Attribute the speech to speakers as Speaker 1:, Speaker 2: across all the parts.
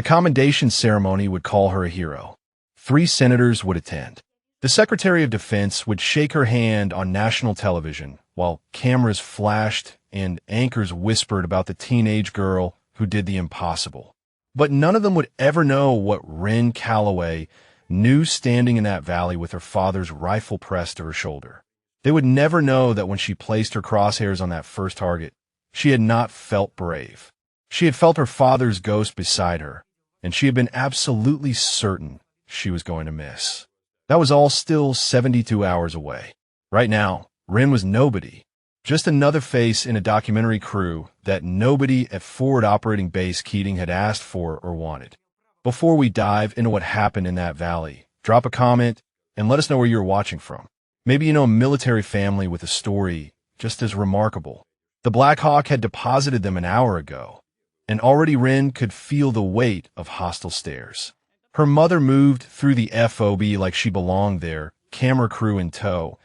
Speaker 1: The commendation ceremony would call her a hero. 3 senators would attend. The Secretary of Defense would shake her hand on national television, while cameras flashed and anchors whispered about the teenage girl who did the impossible. But none of them would ever know what Wren Calloway knew standing in that valley with her father's rifle pressed to her shoulder. They would never know that when she placed her crosshairs on that first target, she had not felt brave. She had felt her father's ghost beside her, and she had been absolutely certain she was going to miss. That was all still 72 hours away. Right now, Wren was nobody, just another face in a documentary crew that nobody at Forward Operating Base Keating had asked for or wanted. Before we dive into what happened in that valley, drop a comment and let us know where you're watching from. Maybe you know a military family with a story just as remarkable. The Black Hawk had deposited them an hour ago, and already Wren could feel the weight of hostile stares. Her mother moved through the FOB like she belonged there, camera crew in tow,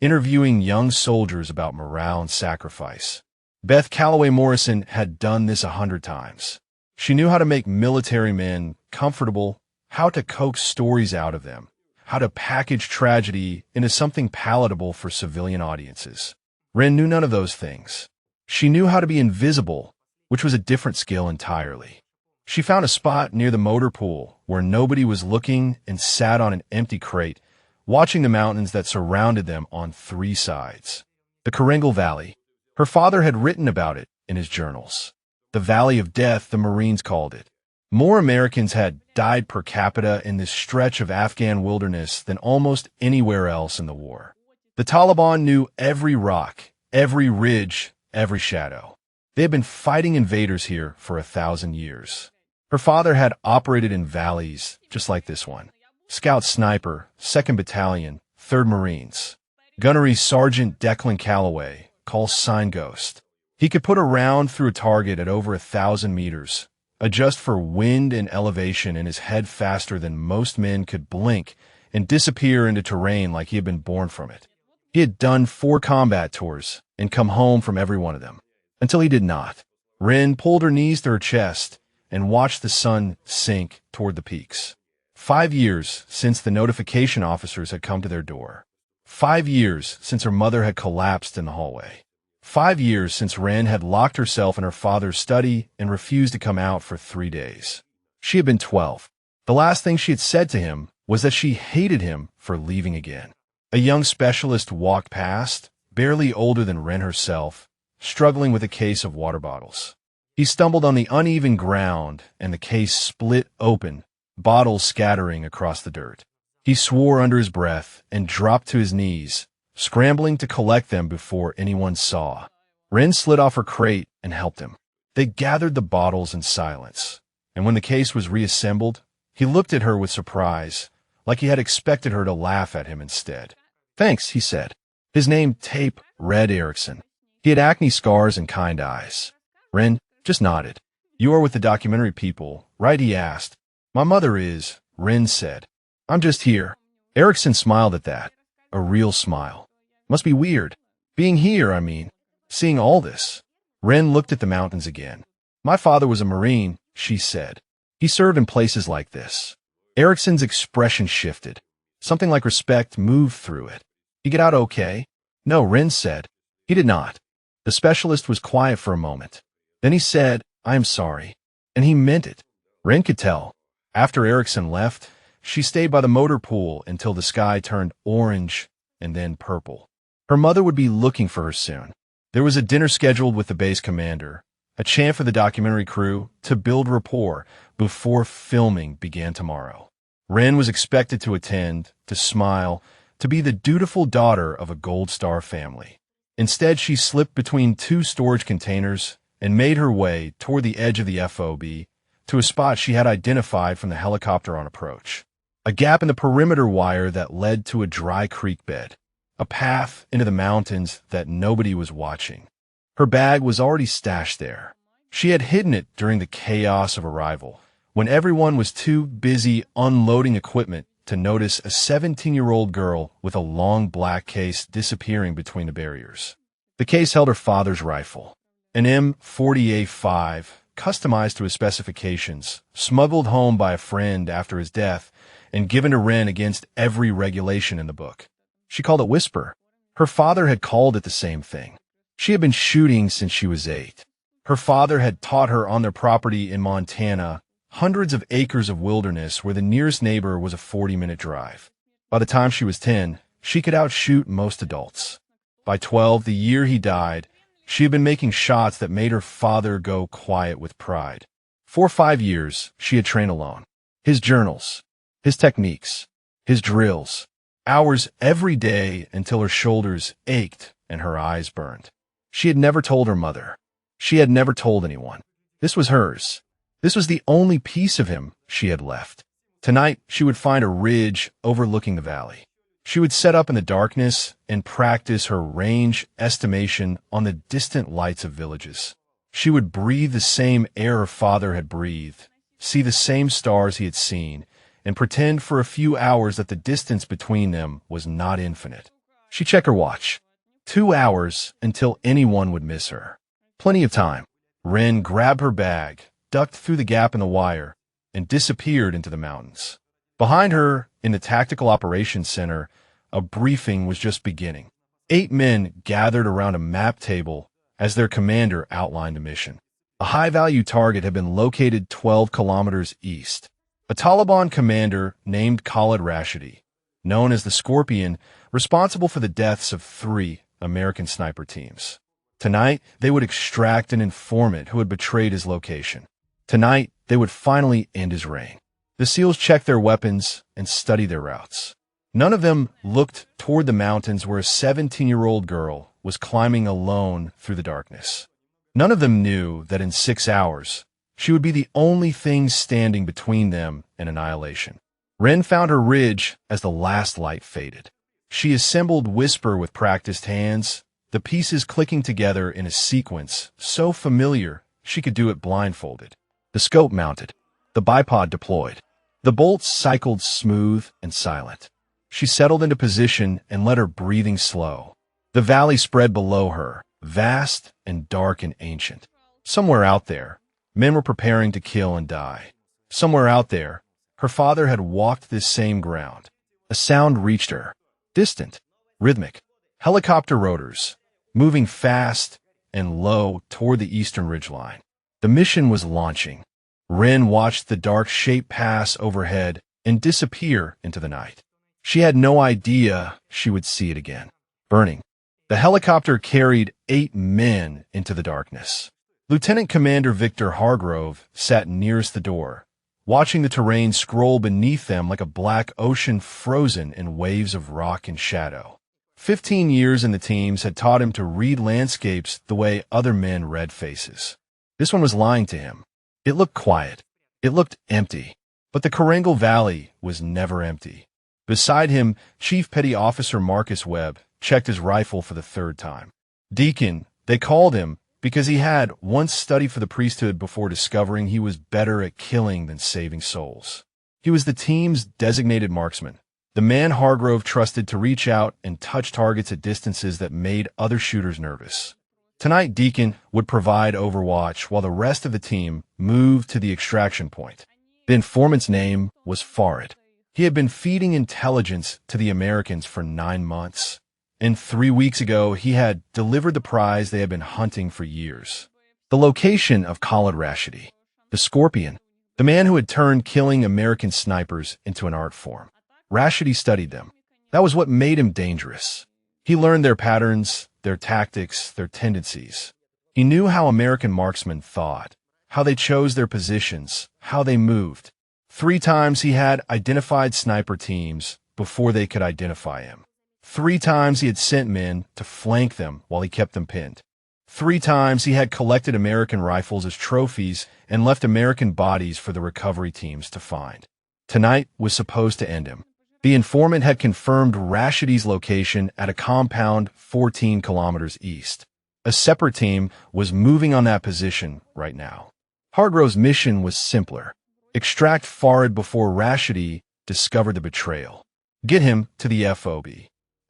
Speaker 1: interviewing young soldiers about morale and sacrifice. Beth Calloway Morrison had done this 100 times. She knew how to make military men comfortable, how to coax stories out of them, how to package tragedy into something palatable for civilian audiences. Wren knew none of those things. She knew how to be invisible, which was a different skill entirely. She found a spot near the motor pool where nobody was looking and sat on an empty crate, watching the mountains that surrounded them on 3 sides. The Keringal Valley. Her father had written about it in his journals. The Valley of Death, the Marines called it. More Americans had died per capita in this stretch of Afghan wilderness than almost anywhere else in the war. The Taliban knew every rock, every ridge, every shadow. They had been fighting invaders here for 1,000 years. Her father had operated in valleys just like this one. Scout Sniper, 2nd Battalion, 3rd Marines. Gunnery Sergeant Declan Calloway, call sign Ghost. He could put a round through a target at over 1,000 meters, adjust for wind and elevation in his head faster than most men could blink, and disappear into terrain like he had been born from it. He had done 4 combat tours and come home from every one of them. Until he did not. Wren pulled her knees to her chest and watched the sun sink toward the peaks. 5 years since the notification officers had come to their door. 5 years since her mother had collapsed in the hallway. 5 years since Wren had locked herself in her father's study and refused to come out for 3 days. She had been 12. The last thing she had said to him was that she hated him for leaving again. A young specialist walked past, barely older than Wren herself, struggling with a case of water bottles. He stumbled on the uneven ground, and the case split open, bottles scattering across the dirt. He swore under his breath and dropped to his knees, scrambling to collect them before anyone saw. Wren slid off her crate and helped him. They gathered the bottles in silence, and when the case was reassembled, he looked at her with surprise, like he had expected her to laugh at him instead. "Thanks," he said. His name, Tape Red Erickson. He had acne scars and kind eyes. Wren just nodded. "You are with the documentary people, right?" he asked. "My mother is," Wren said. "I'm just here." Erickson smiled at that. A real smile. "Must be weird. Being here, I mean. Seeing all this." Wren looked at the mountains again. "My father was a Marine," she said. "He served in places like this." Erickson's expression shifted. Something like respect moved through it. "You get out okay?" "No," Wren said. He did not. The specialist was quiet for a moment. Then he said, "I am sorry." And he meant it. Wren could tell. After Erickson left, she stayed by the motor pool until the sky turned orange and then purple. Her mother would be looking for her soon. There was a dinner scheduled with the base commander, a chant for the documentary crew to build rapport before filming began tomorrow. Wren was expected to attend, to smile, to be the dutiful daughter of a Gold Star family. Instead, she slipped between 2 storage containers and made her way toward the edge of the FOB to a spot she had identified from the helicopter on approach. A gap in the perimeter wire that led to a dry creek bed. A path into the mountains that nobody was watching. Her bag was already stashed there. She had hidden it during the chaos of arrival, when everyone was too busy unloading equipment to notice a 17-year-old girl with a long black case disappearing between the barriers. The case held her father's rifle, an M40A5 customized to his specifications, smuggled home by a friend after his death, and given to Ren against every regulation in the book. She called it Whisper. Her father had called it the same thing. She had been shooting since she was 8. Her father had taught her on their property in Montana, hundreds of acres of wilderness where the nearest neighbor was a 40-minute drive. By the time she was 10, she could outshoot most adults. By 12, the year he died, she had been making shots that made her father go quiet with pride. For 5 years, she had trained alone. His journals, his techniques, his drills, hours every day until her shoulders ached and her eyes burned. She had never told her mother. She had never told anyone. This was hers. This was the only piece of him she had left. Tonight, she would find a ridge overlooking the valley. She would set up in the darkness and practice her range estimation on the distant lights of villages. She would breathe the same air her father had breathed, see the same stars he had seen, and pretend for a few hours that the distance between them was not infinite. She checked her watch. 2 hours until anyone would miss her. Plenty of time. Ren grabbed her bag, ducked through the gap in the wire, and disappeared into the mountains. Behind her, in the Tactical Operations Center, a briefing was just beginning. 8 men gathered around a map table as their commander outlined the mission. A high-value target had been located 12 kilometers east. A Taliban commander named Khalid Rashidi, known as the Scorpion, responsible for the deaths of 3 American sniper teams. Tonight, they would extract an informant who had betrayed his location. Tonight, they would finally end his reign. The SEALs checked their weapons and studied their routes. None of them looked toward the mountains where a 17-year-old girl was climbing alone through the darkness. None of them knew that in 6 hours, she would be the only thing standing between them and annihilation. Ren found her ridge as the last light faded. She assembled Whisper with practiced hands, the pieces clicking together in a sequence so familiar she could do it blindfolded. The scope mounted, the bipod deployed. The bolts cycled smooth and silent. She settled into position and let her breathing slow. The valley spread below her, vast and dark and ancient. Somewhere out there, men were preparing to kill and die. Somewhere out there, her father had walked this same ground. A sound reached her, distant, rhythmic. Helicopter rotors, moving fast and low toward the eastern ridgeline. The mission was launching. Ren watched the dark shape pass overhead and disappear into the night. She had no idea she would see it again. Burning. The helicopter carried 8 men into the darkness. Lieutenant Commander Victor Hargrove sat nearest the door, watching the terrain scroll beneath them like a black ocean frozen in waves of rock and shadow. 15 years in the teams had taught him to read landscapes the way other men read faces. This one was lying to him. It looked quiet. It looked empty. But the Korangal Valley was never empty. Beside him, Chief Petty Officer Marcus Webb checked his rifle for the 3rd time. Deacon, they called him because he had once studied for the priesthood before discovering he was better at killing than saving souls. He was the team's designated marksman, the man Hargrove trusted to reach out and touch targets at distances that made other shooters nervous. Tonight, Deacon would provide overwatch while the rest of the team moved to the extraction point. The informant's name was Farid. He had been feeding intelligence to the Americans for 9 months. And 3 weeks ago, he had delivered the prize they had been hunting for years. The location of Khalid Rashidi, the Scorpion, the man who had turned killing American snipers into an art form. Rashidi studied them. That was what made him dangerous. He learned their patterns, their tactics, their tendencies. He knew how American marksmen thought, how they chose their positions, how they moved. 3 times he had identified sniper teams before they could identify him. 3 times he had sent men to flank them while he kept them pinned. 3 times he had collected American rifles as trophies and left American bodies for the recovery teams to find. Tonight was supposed to end him. The informant had confirmed Rashidi's location at a compound 14 kilometers east. A separate team was moving on that position right now. Hargrove's mission was simpler. Extract Farid before Rashidi discovered the betrayal. Get him to the FOB.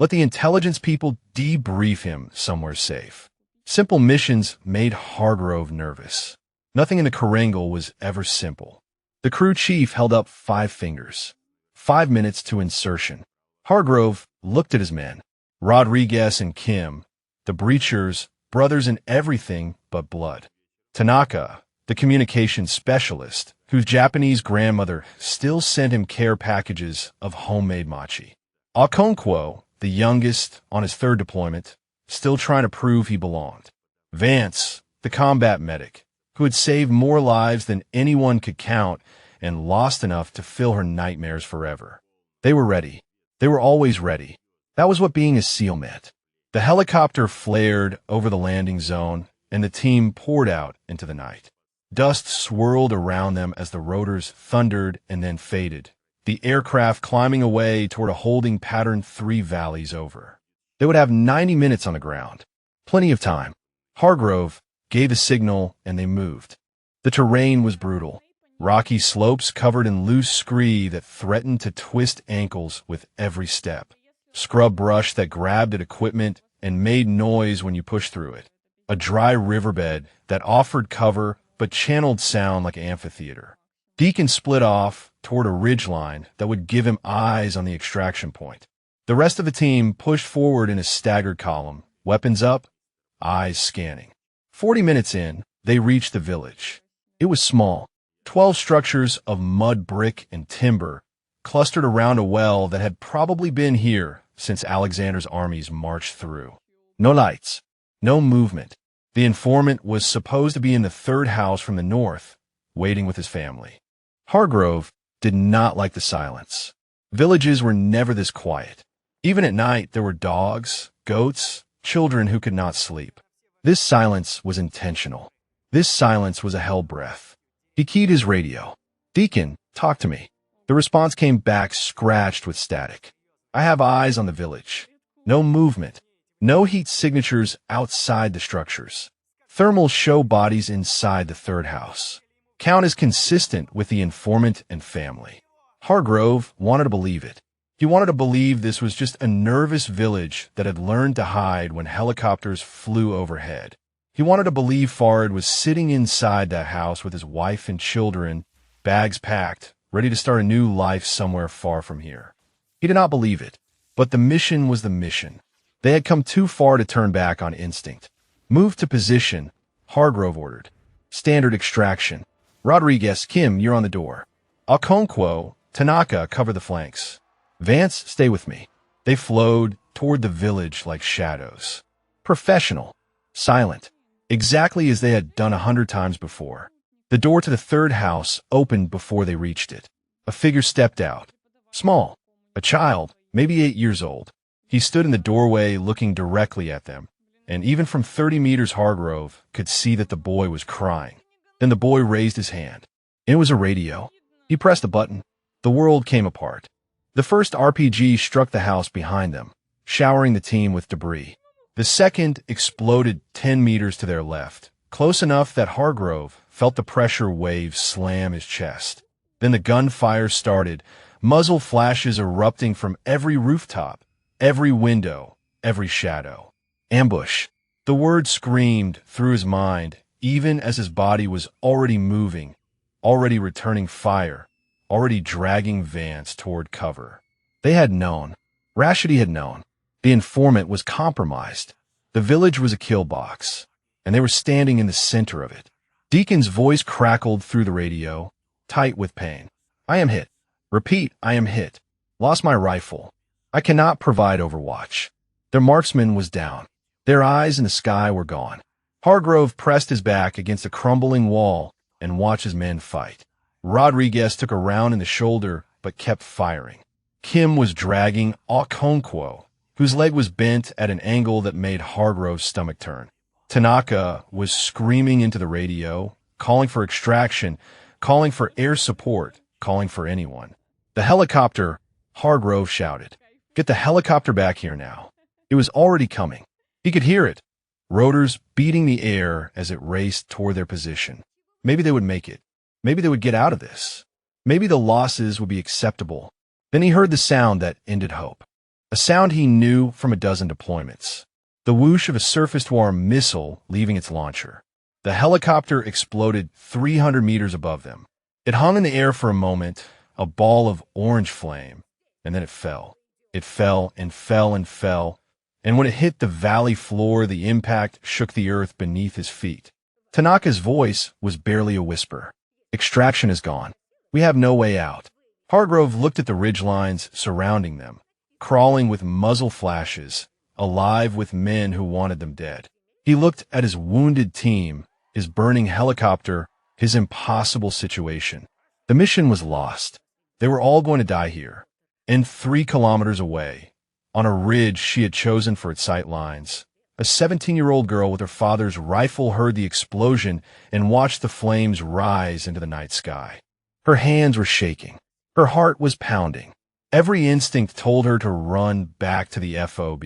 Speaker 1: Let the intelligence people debrief him somewhere safe. Simple missions made Hargrove nervous. Nothing in the Karangal was ever simple. The crew chief held up 5 fingers. 5 minutes to insertion. Hargrove looked at his men. Rodriguez and Kim, the breachers, brothers in everything but blood. Tanaka, the communications specialist, whose Japanese grandmother still sent him care packages of homemade mochi. Okonkwo, the youngest, on his 3rd deployment, still trying to prove he belonged. Vance, the combat medic, who had saved more lives than anyone could count and lost enough to fill her nightmares forever. They were ready. They were always ready. That was what being a SEAL meant. The helicopter flared over the landing zone, and the team poured out into the night. Dust swirled around them as the rotors thundered and then faded, the aircraft climbing away toward a holding pattern 3 valleys over. They would have 90 minutes on the ground. Plenty of time. Hargrove gave a signal, and they moved. The terrain was brutal. Rocky slopes covered in loose scree that threatened to twist ankles with every step. Scrub brush that grabbed at equipment and made noise when you pushed through it. A dry riverbed that offered cover but channeled sound like an amphitheater. Deacon split off toward a ridgeline that would give him eyes on the extraction point. The rest of the team pushed forward in a staggered column, weapons up, eyes scanning. 40 minutes in, they reached the village. It was small. 12 structures of mud, brick, and timber clustered around a well that had probably been here since Alexander's armies marched through. No lights, no movement. The informant was supposed to be in the 3rd house from the north, waiting with his family. Hargrove did not like the silence. Villages were never this quiet. Even at night, there were dogs, goats, children who could not sleep. This silence was intentional. This silence was a hell breath. He keyed his radio. "Deacon, talk to me." The response came back scratched with static. "I have eyes on the village. No movement. No heat signatures outside the structures. Thermals show bodies inside the 3rd house. Count is consistent with the informant and family." Hargrove wanted to believe it. He wanted to believe this was just a nervous village that had learned to hide when helicopters flew overhead. He wanted to believe Fard was sitting inside that house with his wife and children, bags packed, ready to start a new life somewhere far from here. He did not believe it, but the mission was the mission. They had come too far to turn back on instinct. "Move to position," Hargrove ordered. "Standard extraction. Rodriguez, Kim, you're on the door. Okonkwo, Tanaka, cover the flanks. Vance, stay with me." They flowed toward the village like shadows. Professional. Silent. Exactly as they had done 100 times before. The door to the 3rd house opened before they reached it. A figure stepped out. Small. A child, maybe 8 years old. He stood in the doorway looking directly at them, and even from 30 meters Hargrove could see that the boy was crying. Then the boy raised his hand. It was a radio. He pressed a button. The world came apart. The first RPG struck the house behind them, showering the team with debris. The second exploded 10 meters to their left, close enough that Hargrove felt the pressure wave slam his chest. Then the gunfire started, muzzle flashes erupting from every rooftop, every window, every shadow. Ambush. The word screamed through his mind, even as his body was already moving, already returning fire, already dragging Vance toward cover. They had known. Rashidi had known. The informant was compromised. The village was a kill box, and they were standing in the center of it. Deacon's voice crackled through the radio, tight with pain. "I am hit. Repeat, I am hit. Lost my rifle. I cannot provide overwatch." Their marksman was down. Their eyes in the sky were gone. Hargrove pressed his back against a crumbling wall and watched his men fight. Rodriguez took a round in the shoulder, but kept firing. Kim was dragging Okonkwo, whose leg was bent at an angle that made Hargrove's stomach turn. Tanaka was screaming into the radio, calling for extraction, calling for air support, calling for anyone. "The helicopter," Hargrove shouted. "Get the helicopter back here now." It was already coming. He could hear it. Rotors beating the air as it raced toward their position. Maybe they would make it. Maybe they would get out of this. Maybe the losses would be acceptable. Then he heard the sound that ended hope. A sound he knew from a dozen deployments. The whoosh of a surface-to-air missile leaving its launcher. The helicopter exploded 300 meters above them. It hung in the air for a moment, a ball of orange flame, and then it fell. It fell and fell and fell, and when it hit the valley floor, the impact shook the earth beneath his feet. Tanaka's voice was barely a whisper. Extraction is gone. We have no way out. Hargrove looked at the ridgelines surrounding them, crawling with muzzle flashes, alive with men who wanted them dead. He looked at his wounded team, his burning helicopter, his impossible situation. The mission was lost. They were all going to die here. And 3 kilometers away, on a ridge she had chosen for its sight lines, a 17-year-old girl with her father's rifle heard the explosion and watched the flames rise into the night sky. Her hands were shaking. Her heart was pounding. Every instinct told her to run back to the FOB,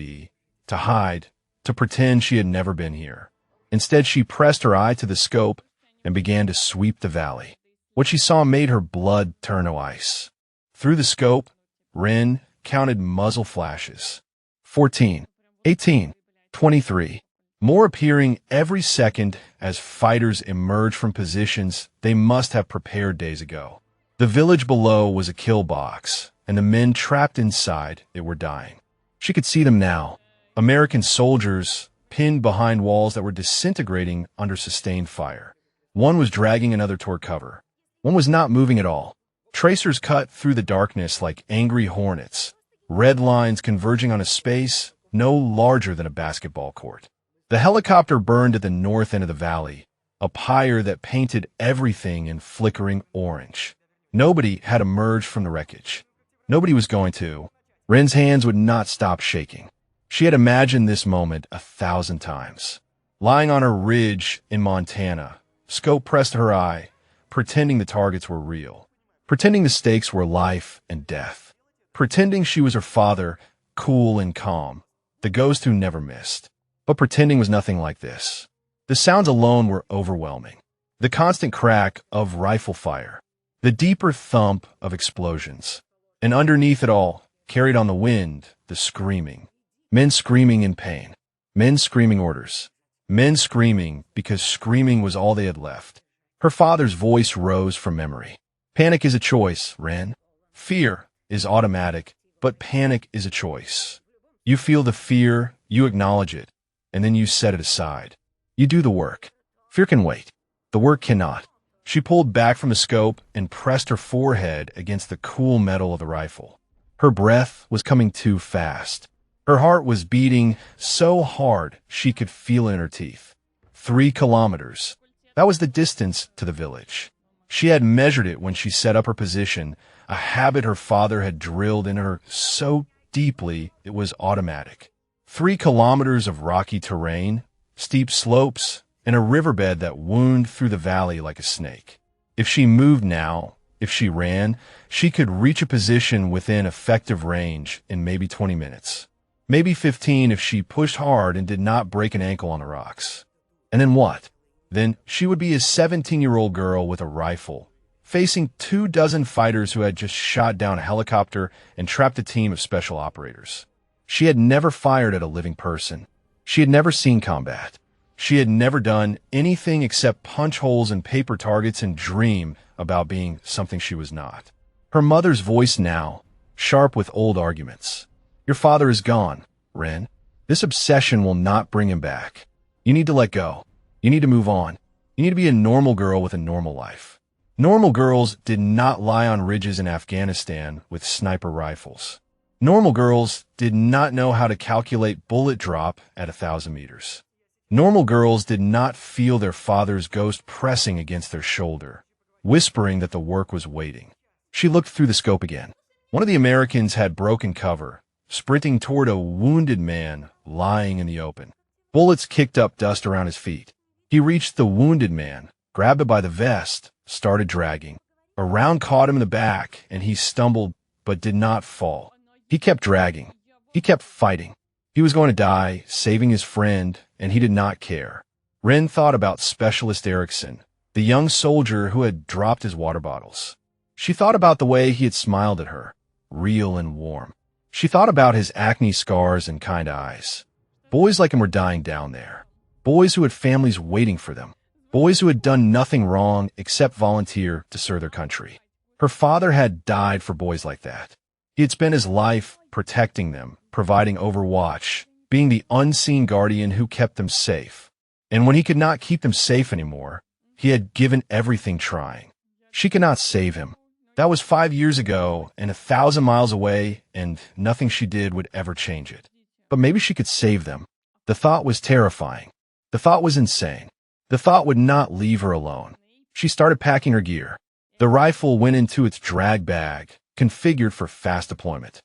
Speaker 1: to hide, to pretend she had never been here. Instead, she pressed her eye to the scope and began to sweep the valley. What she saw made her blood turn to ice. Through the scope, Ren counted muzzle flashes. 14, 18, 23. More appearing every second as fighters emerged from positions they must have prepared days ago. The village below was a kill box, and the men trapped inside it were dying. She could see them now. American soldiers pinned behind walls that were disintegrating under sustained fire. One was dragging another toward cover. One was not moving at all. Tracers cut through the darkness like angry hornets, red lines converging on a space no larger than a basketball court. The helicopter burned at the north end of the valley, a pyre that painted everything in flickering orange. Nobody had emerged from the wreckage. Nobody was going to. Ren's hands would not stop shaking. She had imagined this moment 1,000 times. Lying on a ridge in Montana, scope pressed to her eye, pretending the targets were real. Pretending the stakes were life and death. Pretending she was her father, cool and calm, the ghost who never missed. But pretending was nothing like this. The sounds alone were overwhelming. The constant crack of rifle fire, the deeper thump of explosions, and underneath it all, carried on the wind, the screaming. Men screaming in pain. Men screaming orders. Men screaming because screaming was all they had left. Her father's voice rose from memory. Panic is a choice, Ren. Fear is automatic, but panic is a choice. You feel the fear, you acknowledge it, and then you set it aside. You do the work. Fear can wait. The work cannot. She pulled back from the scope and pressed her forehead against the cool metal of the rifle. Her breath was coming too fast. Her heart was beating so hard she could feel it in her teeth. 3 kilometers. That was the distance to the village. She had measured it when she set up her position, a habit her father had drilled into her so deeply it was automatic. 3 kilometers of rocky terrain, steep slopes, and a riverbed that wound through the valley like a snake. If she moved now, if she ran, she could reach a position within effective range in maybe 20 minutes. Maybe 15 if she pushed hard and did not break an ankle on the rocks. And then what? Then she would be a 17-year-old girl with a rifle, facing 24 fighters who had just shot down a helicopter and trapped a team of special operators. She had never fired at a living person. She had never seen combat. She had never done anything except punch holes in paper targets and dream about being something she was not. Her mother's voice now, sharp with old arguments. Your father is gone, Ren. This obsession will not bring him back. You need to let go. You need to move on. You need to be a normal girl with a normal life. Normal girls did not lie on ridges in Afghanistan with sniper rifles. Normal girls did not know how to calculate bullet drop at 1,000 meters. Normal girls did not feel their father's ghost pressing against their shoulder, whispering that the work was waiting. She looked through the scope again. One of the Americans had broken cover, sprinting toward a wounded man lying in the open. Bullets kicked up dust around his feet. He reached the wounded man, grabbed it by the vest, started dragging. A round caught him in the back, and he stumbled but did not fall. He kept dragging. He kept fighting. He was going to die, saving his friend, and he did not care. Ren thought about Specialist Erickson, the young soldier who had dropped his water bottles. She thought about the way he had smiled at her, real and warm. She thought about his acne scars and kind eyes. Boys like him were dying down there. Boys who had families waiting for them. boys who had done nothing wrong except volunteer to serve their country. Her father had died for boys like that. He had spent his life protecting them, providing overwatch, being the unseen guardian who kept them safe. And when he could not keep them safe anymore, he had given everything trying. She could not save him. That was 5 years ago and 1,000 miles away, and nothing she did would ever change it. But maybe she could save them. The thought was terrifying. The thought was insane. The thought would not leave her alone. She started packing her gear. The rifle went into its drag bag, configured for fast deployment.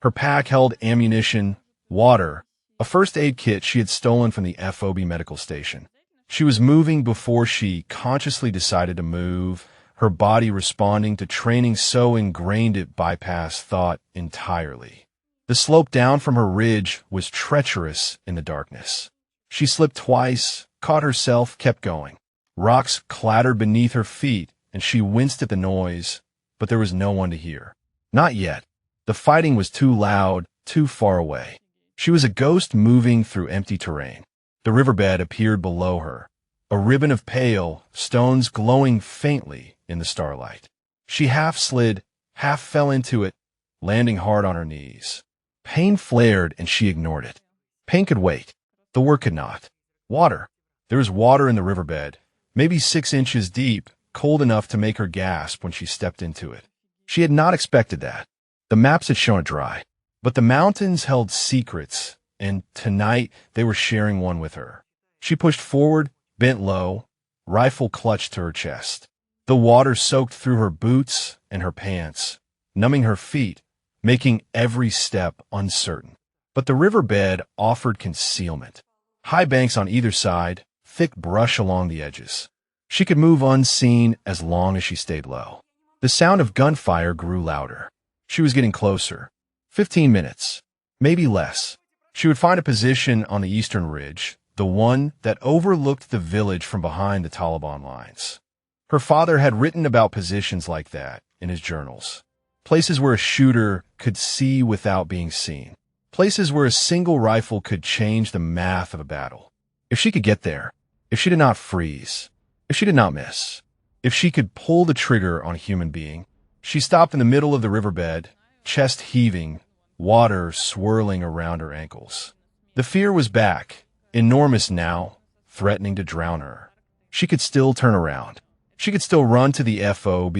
Speaker 1: Her pack held ammunition, water, a first aid kit she had stolen from the FOB medical station. She was moving before she consciously decided to move, her body responding to training so ingrained it bypassed thought entirely. The slope down from her ridge was treacherous in the darkness. She slipped twice, caught herself, kept going. Rocks clattered beneath her feet, and she winced at the noise, but there was no one to hear. Not yet. The fighting was too loud, too far away. She was a ghost moving through empty terrain. The riverbed appeared below her, a ribbon of pale stones glowing faintly in the starlight. She half slid, half fell into it, landing hard on her knees. Pain flared and she ignored it. Pain could wait. The work could not. Water. There was water in the riverbed, maybe 6 inches deep, cold enough to make her gasp when she stepped into it. She had not expected that. The maps had shown it dry. But the mountains held secrets, and tonight they were sharing one with her. She pushed forward, bent low, rifle clutched to her chest. The water soaked through her boots and her pants, numbing her feet, making every step uncertain. But the riverbed offered concealment. High banks on either side, thick brush along the edges. She could move unseen as long as she stayed low. The sound of gunfire grew louder. She was getting closer. 15 minutes, maybe less. She would find a position on the eastern ridge, the one that overlooked the village from behind the Taliban lines. Her father had written about positions like that in his journals. Places where a shooter could see without being seen. Places where a single rifle could change the math of a battle. If she could get there, if she did not freeze, if she did not miss, if she could pull the trigger on a human being. She stopped in the middle of the riverbed, chest heaving, water swirling around her ankles. The fear was back, enormous now, threatening to drown her. She could still turn around. She could still run to the FOB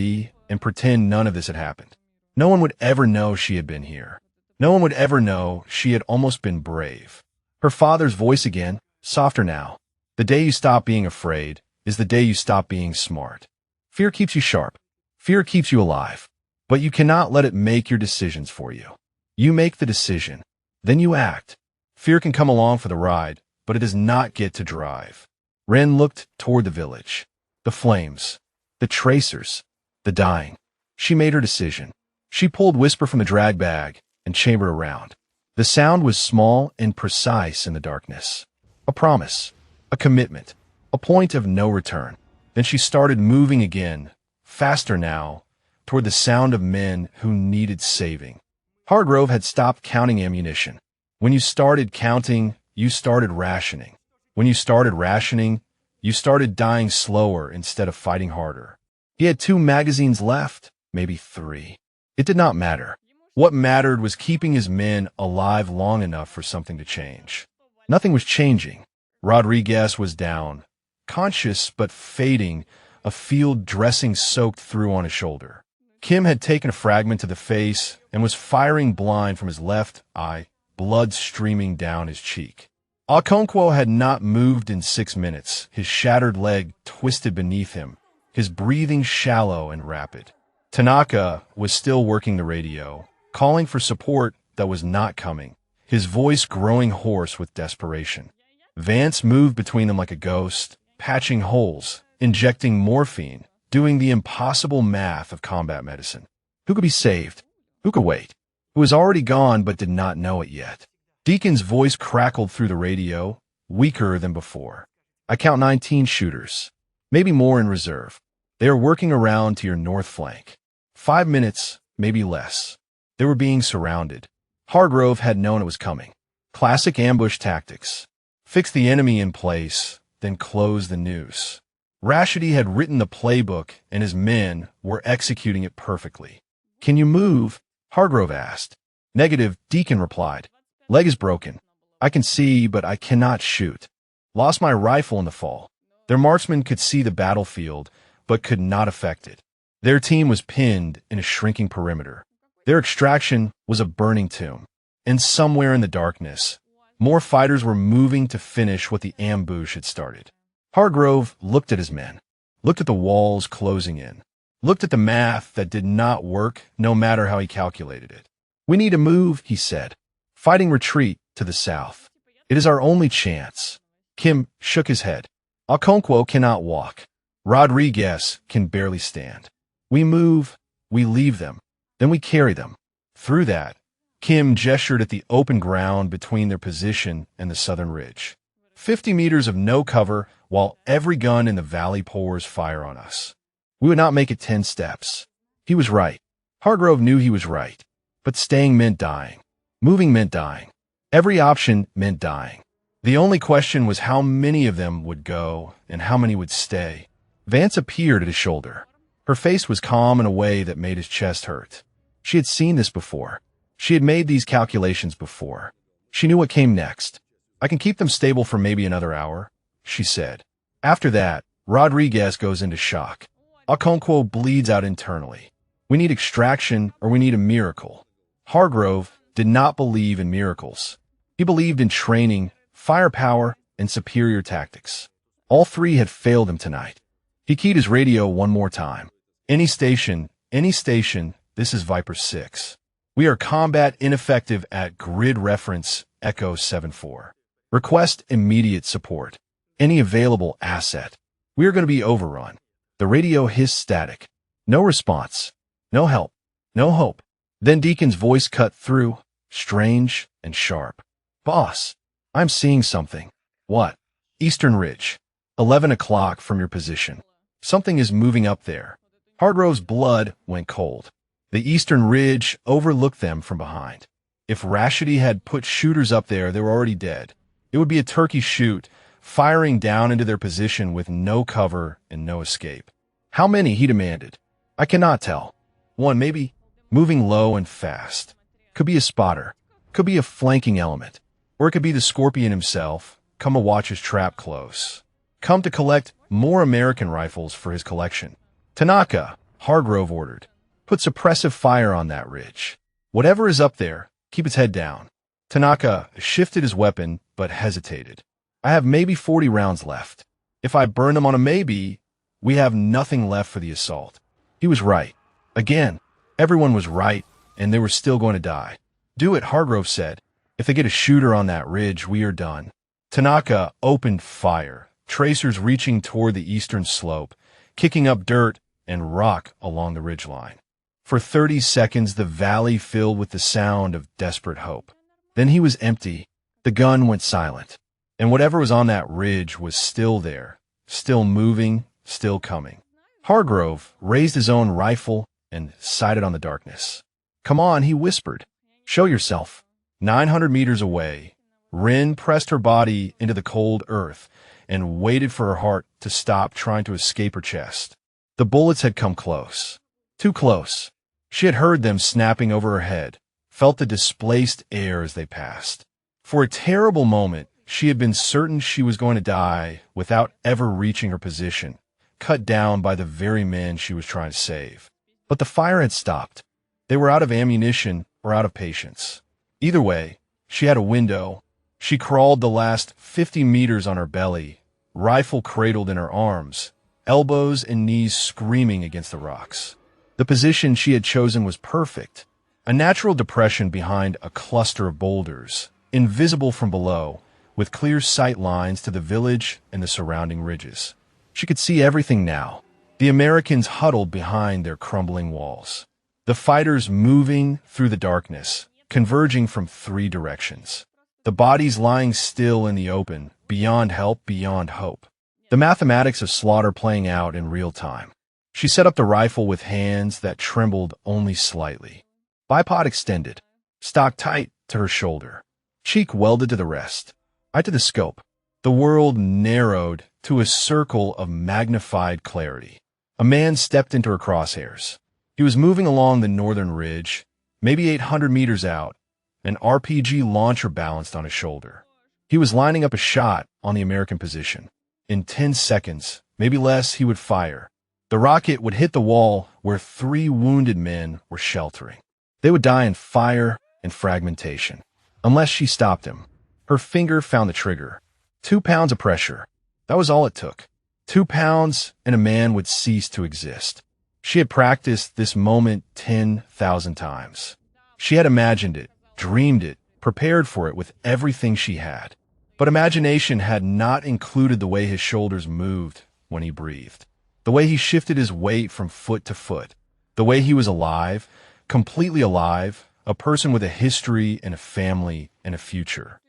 Speaker 1: and pretend none of this had happened. No one would ever know she had been here. No one would ever know she had almost been brave. Her father's voice again, softer now. The day you stop being afraid is the day you stop being smart. Fear keeps you sharp. Fear keeps you alive. But you cannot let it make your decisions for you. You make the decision. Then you act. Fear can come along for the ride, but it does not get to drive. Ren looked toward the village. The flames. The tracers. The dying. She made her decision. She pulled Whisper from the drag bag and chambered around. The sound was small and precise in the darkness. A promise. A commitment. A point of no return. Then she started moving again, faster now, toward the sound of men who needed saving. Hargrove had stopped counting ammunition. When you started counting, you started rationing. When you started rationing, you started dying slower instead of fighting harder. He had 2 magazines left, maybe 3. It did not matter. What mattered was keeping his men alive long enough for something to change. Nothing was changing. Rodriguez was down, conscious but fading, a field dressing soaked through on his shoulder. Kim had taken a fragment to the face and was firing blind from his left eye, blood streaming down his cheek. Okonkwo had not moved in 6 minutes, his shattered leg twisted beneath him, his breathing shallow and rapid. Tanaka was still working the radio, calling for support that was not coming, his voice growing hoarse with desperation. Vance moved between them like a ghost, patching holes, injecting morphine, doing the impossible math of combat medicine. Who could be saved? Who could wait? Who was already gone but did not know it yet? Deacon's voice crackled through the radio, weaker than before. I count 19 shooters, maybe more in reserve. They are working around to your north flank. 5 minutes, maybe less. They were being surrounded. Hargrove had known it was coming. Classic ambush tactics. Fix the enemy in place, then close the noose. Rashidi had written the playbook, and his men were executing it perfectly. "Can you move?" Hargrove asked. "Negative," Deacon replied. "Leg is broken. I can see, but I cannot shoot. Lost my rifle in the fall." Their marksmen could see the battlefield, but could not affect it. Their team was pinned in a shrinking perimeter. Their extraction was a burning tomb. And somewhere in the darkness, more fighters were moving to finish what the ambush had started. Hargrove looked at his men, looked at the walls closing in, looked at the math that did not work no matter how he calculated it. "We need to move," he said. "Fighting retreat to the south. It is our only chance." Kim shook his head. "Okonkwo cannot walk. Rodriguez can barely stand. We move, we leave them, then we carry them." Through that, Kim gestured at the open ground between their position and the southern ridge. 50 meters of no cover while every gun in the valley pours fire on us. We would not make it 10 steps. He was right. Hargrove knew he was right. But staying meant dying. Moving meant dying. Every option meant dying. The only question was how many of them would go and how many would stay. Vance appeared at his shoulder. Her face was calm in a way that made his chest hurt. She had seen this before. She had made these calculations before. She knew what came next. "I can keep them stable for maybe another hour," she said. "After that, Rodriguez goes into shock. Okonkwo bleeds out internally. We need extraction or we need a miracle." Hargrove did not believe in miracles. He believed in training, firepower, and superior tactics. All three had failed him tonight. He keyed his radio one more time. Any station, this is Viper 6. We are combat ineffective at grid reference Echo 74. Request immediate support. Any available asset. We are going to be overrun." The radio hissed static. No response. No help. No hope. Then Deacon's voice cut through, strange and sharp. "Boss, I'm seeing something." "What?" "Eastern Ridge. 11 o'clock from your position. Something is moving up there." Hargrove's blood went cold. The Eastern Ridge overlooked them from behind. If Rashidi had put shooters up there, they were already dead. It would be a turkey shoot, firing down into their position with no cover and no escape. "How many?" he demanded. "I cannot tell. One, maybe. Moving low and fast. Could be a spotter. Could be a flanking element. Or it could be the Scorpion himself. Come to watch his trap close. Come to collect more American rifles for his collection." "Tanaka," Hargrove ordered. "Put suppressive fire on that ridge. Whatever is up there, keep its head down." Tanaka shifted his weapon, but hesitated. "I have maybe 40 rounds left. If I burn them on a maybe, we have nothing left for the assault." He was right. Again, everyone was right, and they were still going to die. "Do it," Hargrove said. "If they get a shooter on that ridge, we are done." Tanaka opened fire, tracers reaching toward the eastern slope, kicking up dirt and rock along the ridgeline. For 30 seconds, the valley filled with the sound of desperate hope. Then he was empty. The gun went silent. And whatever was on that ridge was still there, still moving, still coming. Hargrove raised his own rifle and sighted on the darkness. "Come on," he whispered. "Show yourself." 900 meters away, Rin pressed her body into the cold earth and waited for her heart to stop trying to escape her chest. The bullets had come close. Too close. She had heard them snapping over her head, felt the displaced air as they passed. For a terrible moment, she had been certain she was going to die without ever reaching her position, cut down by the very men she was trying to save. But the fire had stopped. They were out of ammunition or out of patience. Either way, she had a window. She crawled the last 50 meters on her belly, rifle cradled in her arms, elbows and knees screaming against the rocks. The position she had chosen was perfect, a natural depression behind a cluster of boulders, invisible from below, with clear sight lines to the village and the surrounding ridges. She could see everything now, the Americans huddled behind their crumbling walls, the fighters moving through the darkness, converging from 3 directions, the bodies lying still in the open, beyond help, beyond hope, the mathematics of slaughter playing out in real time. She set up the rifle with hands that trembled only slightly. Bipod extended, stock tight to her shoulder, cheek welded to the rest, eye to the scope. The world narrowed to a circle of magnified clarity. A man stepped into her crosshairs. He was moving along the northern ridge, maybe 800 meters out, an RPG launcher balanced on his shoulder. He was lining up a shot on the American position. In 10 seconds, maybe less, he would fire. The rocket would hit the wall where 3 wounded men were sheltering. They would die in fire and fragmentation. Unless she stopped him. Her finger found the trigger. 2 pounds of pressure. That was all it took. 2 pounds and a man would cease to exist. She had practiced this moment 10,000 times. She had imagined it, dreamed it, prepared for it with everything she had. But imagination had not included the way his shoulders moved when he breathed, the way he shifted his weight from foot to foot, the way he was alive, completely alive, a person with a history and a family and a future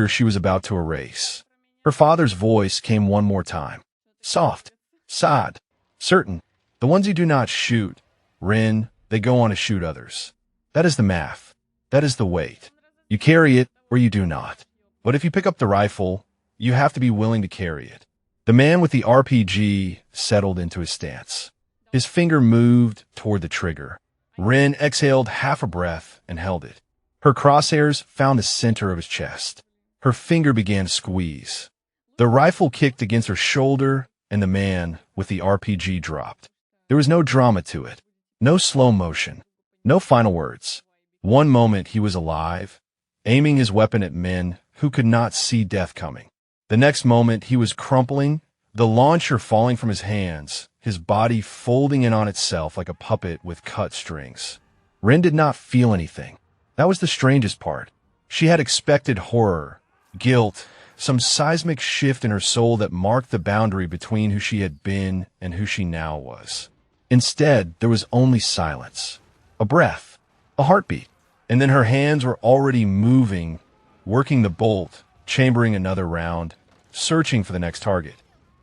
Speaker 1: she was about to erase. Her father's voice came one more time. Soft, sad, certain. The ones you do not shoot, Rin, they go on to shoot others. That is the math. That is the weight. You carry it or you do not. But if you pick up the rifle, you have to be willing to carry it. The man with the RPG settled into his stance. His finger moved toward the trigger. Rin exhaled half a breath and held it. Her crosshairs found the center of his chest. Her finger began to squeeze. The rifle kicked against her shoulder, and the man with the RPG dropped. There was no drama to it, no slow motion, no final words. One moment he was alive, aiming his weapon at men who could not see death coming. The next moment he was crumpling, the launcher falling from his hands, his body folding in on itself like a puppet with cut strings. Rin did not feel anything. That was the strangest part. She had expected horror, guilt, some seismic shift in her soul that marked the boundary between who she had been and who she now was. Instead, there was only silence, a breath, a heartbeat, and then her hands were already moving, working the bolt, chambering another round, searching for the next target.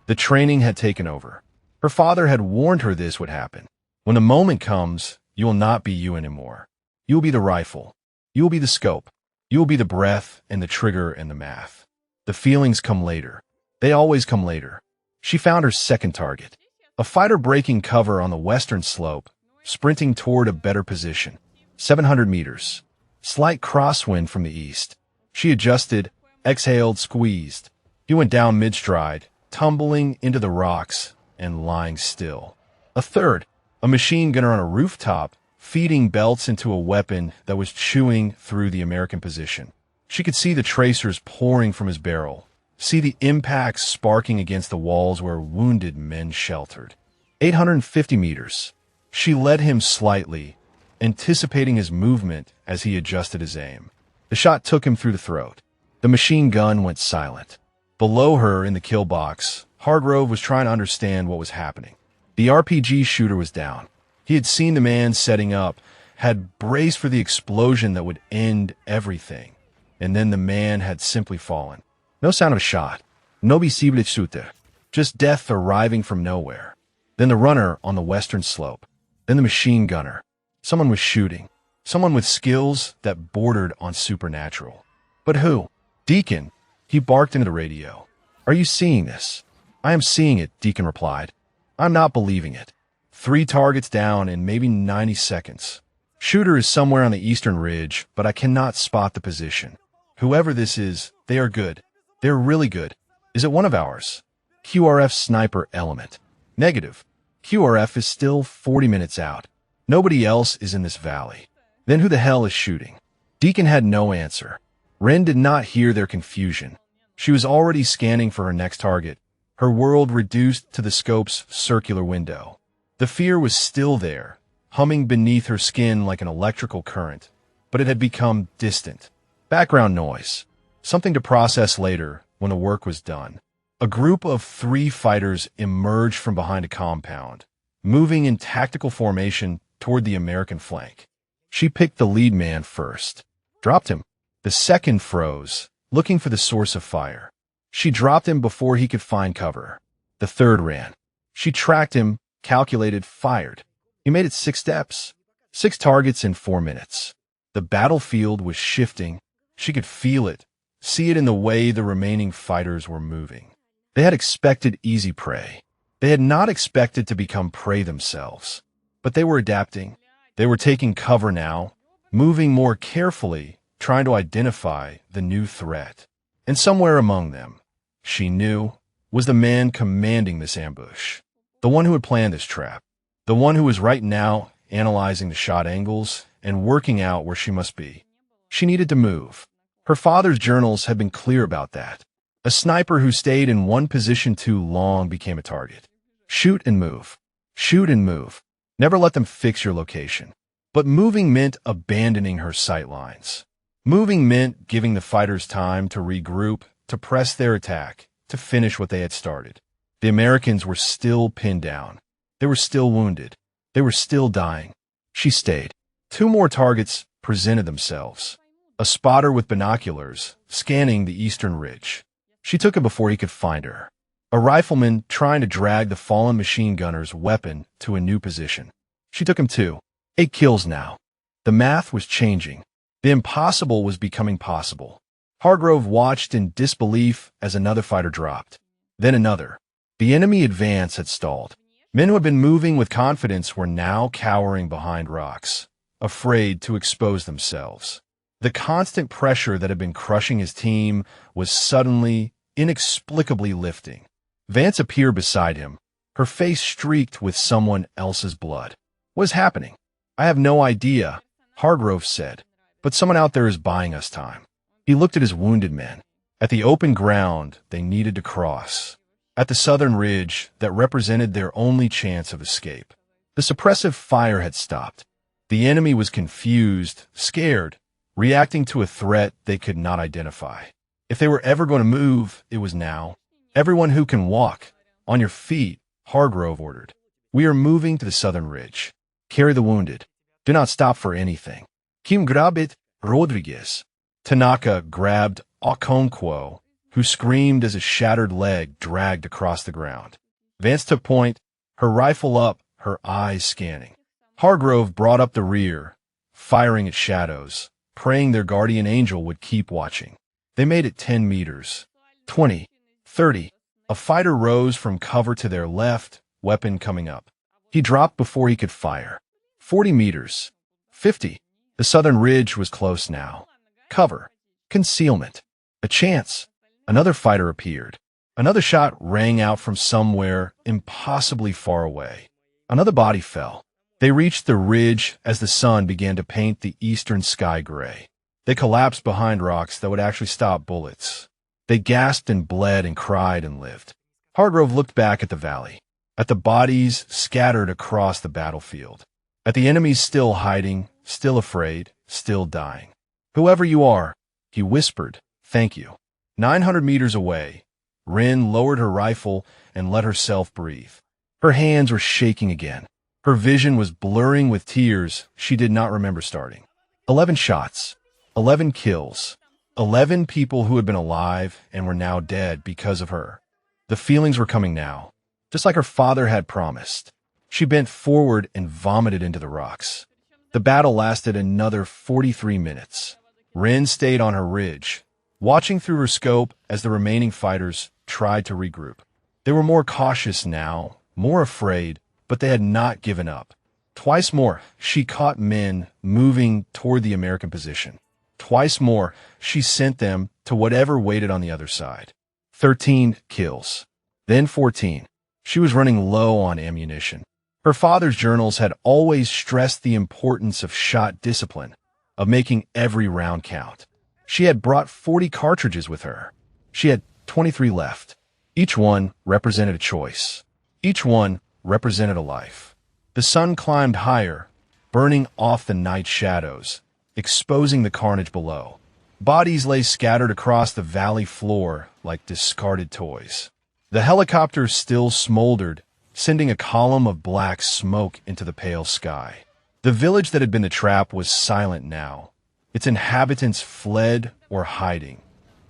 Speaker 1: The training had taken over. Her father had warned her this would happen. When the moment comes, you will not be you anymore. You will be the rifle. You will be the scope. You will be the breath and the trigger and the math. The feelings come later. They always come later. She found her second target. A fighter breaking cover on the western slope, sprinting toward a better position. 700 meters. Slight crosswind from the east. She adjusted, exhaled, squeezed. He went down mid-stride, tumbling into the rocks and lying still. A third, a machine gunner on a rooftop, feeding belts into a weapon that was chewing through the American position. She could see the tracers pouring from his barrel, see the impacts sparking against the walls where wounded men sheltered. 850 meters. She led him slightly, anticipating his movement as he adjusted his aim. The shot took him through the throat. The machine gun went silent. Below her in the kill box, Hargrove was trying to understand what was happening. The RPG shooter was down. He had seen the man setting up, had braced for the explosion that would end everything. And then the man had simply fallen. No sound of a shot. No visible shooter. Just death arriving from nowhere. Then the runner on the western slope. Then the machine gunner. Someone was shooting. Someone with skills that bordered on supernatural. But who? Deacon. He barked into the radio. Are you seeing this? I am seeing it, Deacon replied. I'm not believing it. 3 targets down in maybe 90 seconds. Shooter is somewhere on the eastern ridge, but I cannot spot the position. Whoever this is, they are good. They're really good. Is it one of ours? QRF sniper element. Negative. QRF is still 40 minutes out. Nobody else is in this valley. Then who the hell is shooting? Deacon had no answer. Ren did not hear their confusion. She was already scanning for her next target, her world reduced to the scope's circular window. The fear was still there, humming beneath her skin like an electrical current, but it had become distant. Background noise. Something to process later when the work was done. A group of 3 fighters emerged from behind a compound, moving in tactical formation toward the American flank. She picked the lead man first. Dropped him. The second froze, looking for the source of fire. She dropped him before he could find cover. The third ran. She tracked him, calculated, fired. He made it 6 steps. 6 targets in 4 minutes. The battlefield was shifting. She could feel it. see it in the way the remaining fighters were moving. They had expected easy prey. They had not expected to become prey themselves. But they were adapting. They were taking cover now, moving more carefully, trying to identify the new threat. And somewhere among them, she knew, was the man commanding this ambush. The one who had planned this trap. The one who was right now analyzing the shot angles and working out where she must be. She needed to move. Her father's journals had been clear about that. A sniper who stayed in one position too long became a target. Shoot and move. Shoot and move. Never let them fix your location. But moving meant abandoning her sight lines. Moving meant giving the fighters time to regroup, to press their attack, to finish what they had started. The Americans were still pinned down. They were still wounded. They were still dying. She stayed. 2 more targets presented themselves. A spotter with binoculars, scanning the eastern ridge. She took him before he could find her. A rifleman trying to drag the fallen machine gunner's weapon to a new position. She took him too. 8 kills now. The math was changing. The impossible was becoming possible. Hargrove watched in disbelief as another fighter dropped. Then another. The enemy advance had stalled. Men who had been moving with confidence were now cowering behind rocks, afraid to expose themselves. The constant pressure that had been crushing his team was suddenly, inexplicably lifting. Vance appeared beside him, her face streaked with someone else's blood. What is happening? I have no idea, Hargrove said, but someone out there is buying us time. He looked at his wounded men, at the open ground they needed to cross, at the southern ridge that represented their only chance of escape. The suppressive fire had stopped. The enemy was confused, scared, reacting to a threat they could not identify. If they were ever going to move, it was now. Everyone who can walk, on your feet, Hargrove ordered. We are moving to the southern ridge. Carry the wounded. Do not stop for anything. Kim grabit Rodriguez. Tanaka grabbed Okonkwo, who screamed as a shattered leg dragged across the ground. Vance took point, her rifle up, her eyes scanning. Hargrove brought up the rear, firing at shadows, praying their guardian angel would keep watching. They made it 10 meters. 20. 30. A fighter rose from cover to their left, weapon coming up. He dropped before he could fire. 40 meters. 50. The southern ridge was close now. Cover. Concealment. A chance. Another fighter appeared. Another shot rang out from somewhere impossibly far away. Another body fell. They reached the ridge as the sun began to paint the eastern sky gray. They collapsed behind rocks that would actually stop bullets. They gasped and bled and cried and lived. Hargrove looked back at the valley, at the bodies scattered across the battlefield, at the enemies still hiding, still afraid, still dying. Whoever you are, he whispered, thank you. 900 meters away, Rin lowered her rifle and let herself breathe. Her hands were shaking again. Her vision was blurring with tears she did not remember starting. 11 shots, 11 kills, 11 people who had been alive and were now dead because of her. The feelings were coming now, just like her father had promised. She bent forward and vomited into the rocks. The battle lasted another 43 minutes. Rin stayed on her ridge, watching through her scope as the remaining fighters tried to regroup. They were more cautious now, more afraid, but they had not given up. Twice more, she caught men moving toward the American position. Twice more, she sent them to whatever waited on the other side. 13 kills. Then 14. She was running low on ammunition. Her father's journals had always stressed the importance of shot discipline, of making every round count. She had brought 40 cartridges with her. She had 23 left. Each one represented a choice. Each one represented a life. The sun climbed higher, burning off the night shadows, exposing the carnage below. Bodies lay scattered across the valley floor like discarded toys. The helicopter still smoldered, sending a column of black smoke into the pale sky. The village that had been the trap was silent now. Its inhabitants fled or hiding,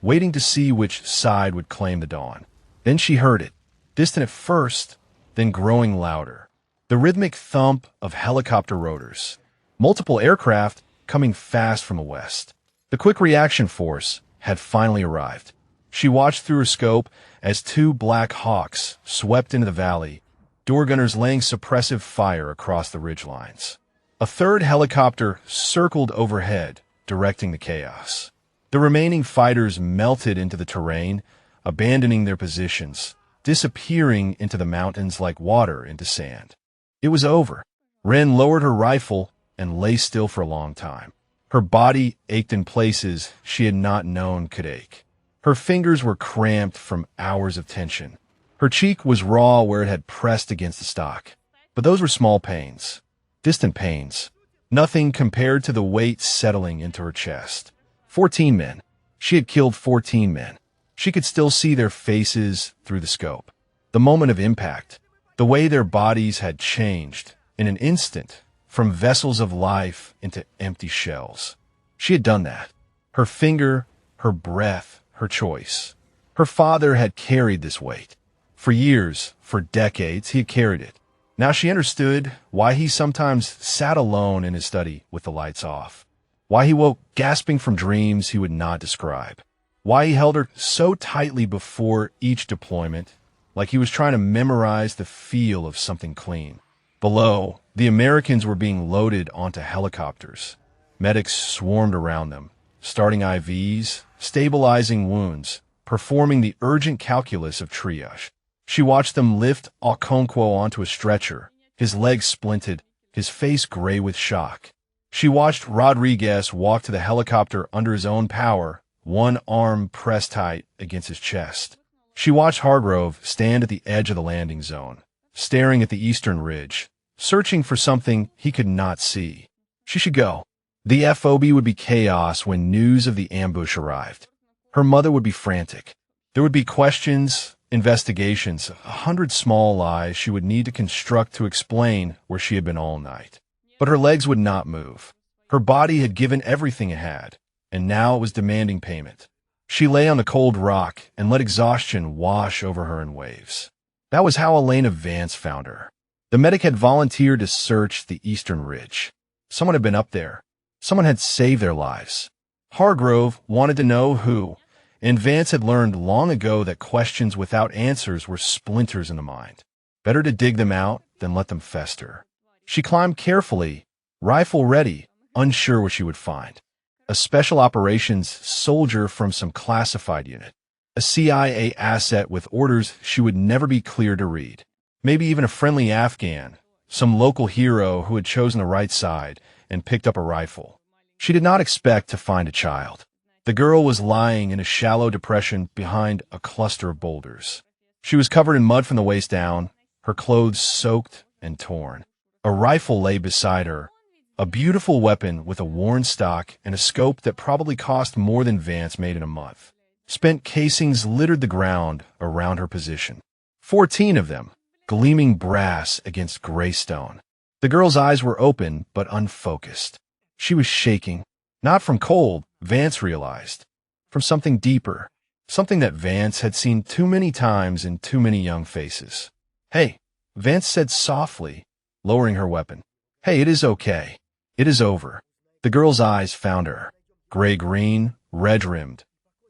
Speaker 1: waiting to see which side would claim the dawn. Then she heard it, distant at first, then growing louder. The rhythmic thump of helicopter rotors. Multiple aircraft coming fast from the west. The quick reaction force, had finally arrived. She watched through her scope as two Black Hawks swept into the valley, door gunners laying suppressive fire across the ridgelines. A third helicopter circled overhead, directing the chaos. The remaining fighters melted into the terrain, abandoning their positions, disappearing into the mountains like water into sand. It was over. Ren lowered her rifle and lay still for a long time. Her body ached in places she had not known could ache. Her fingers were cramped from hours of tension. Her cheek was raw where it had pressed against the stock. But those were small pains, distant pains, nothing compared to the weight settling into her chest. 14 men. She had killed 14 men. She could still see their faces through the scope. The moment of impact, the way their bodies had changed in an instant from vessels of life into empty shells. She had done that. Her finger, her breath, her choice. Her father had carried this weight. For years, for decades, he had carried it. Now she understood why he sometimes sat alone in his study with the lights off. Why he woke gasping from dreams he would not describe. Why he held her so tightly before each deployment, like he was trying to memorize the feel of something clean. Below, the Americans were being loaded onto helicopters. Medics swarmed around them, starting IVs, stabilizing wounds, performing the urgent calculus of triage. She watched them lift Okonkwo onto a stretcher, his legs splinted, his face gray with shock. She watched Rodriguez walk to the helicopter under his own power, one arm pressed tight against his chest. She watched Hargrove stand at the edge of the landing zone, staring at the eastern ridge, searching for something he could not see. She should go. The FOB would be chaos when news of the ambush arrived. Her mother would be frantic. There would be questions, investigations, 100 small lies she would need to construct to explain where she had been all night. But her legs would not move. Her body had given everything it had, and now it was demanding payment. She lay on the cold rock and let exhaustion wash over her in waves. That was how Elena Vance found her. The medic had volunteered to search the eastern ridge. Someone had been up there. Someone had saved their lives. Hargrove wanted to know who, and Vance had learned long ago that questions without answers were splinters in the mind. Better to dig them out than let them fester. She climbed carefully, rifle ready, unsure what she would find. A special operations soldier from some classified unit. A CIA asset with orders she would never be cleared to read. Maybe even a friendly Afghan, some local hero who had chosen the right side and picked up a rifle. She did not expect to find a child. The girl was lying in a shallow depression behind a cluster of boulders. She was covered in mud from the waist down, her clothes soaked and torn. A rifle lay beside her, a beautiful weapon with a worn stock and a scope that probably cost more than Vance made in a month. Spent casings littered the ground around her position. 14 of them, gleaming brass against gray stone. The girl's eyes were open but unfocused. She was shaking, not from cold, Vance realized, from something deeper, something that Vance had seen too many times in too many young faces. "Hey," Vance said softly, lowering her weapon. "Hey, it is okay. It is over." The girl's eyes found her, gray-green, red-rimmed,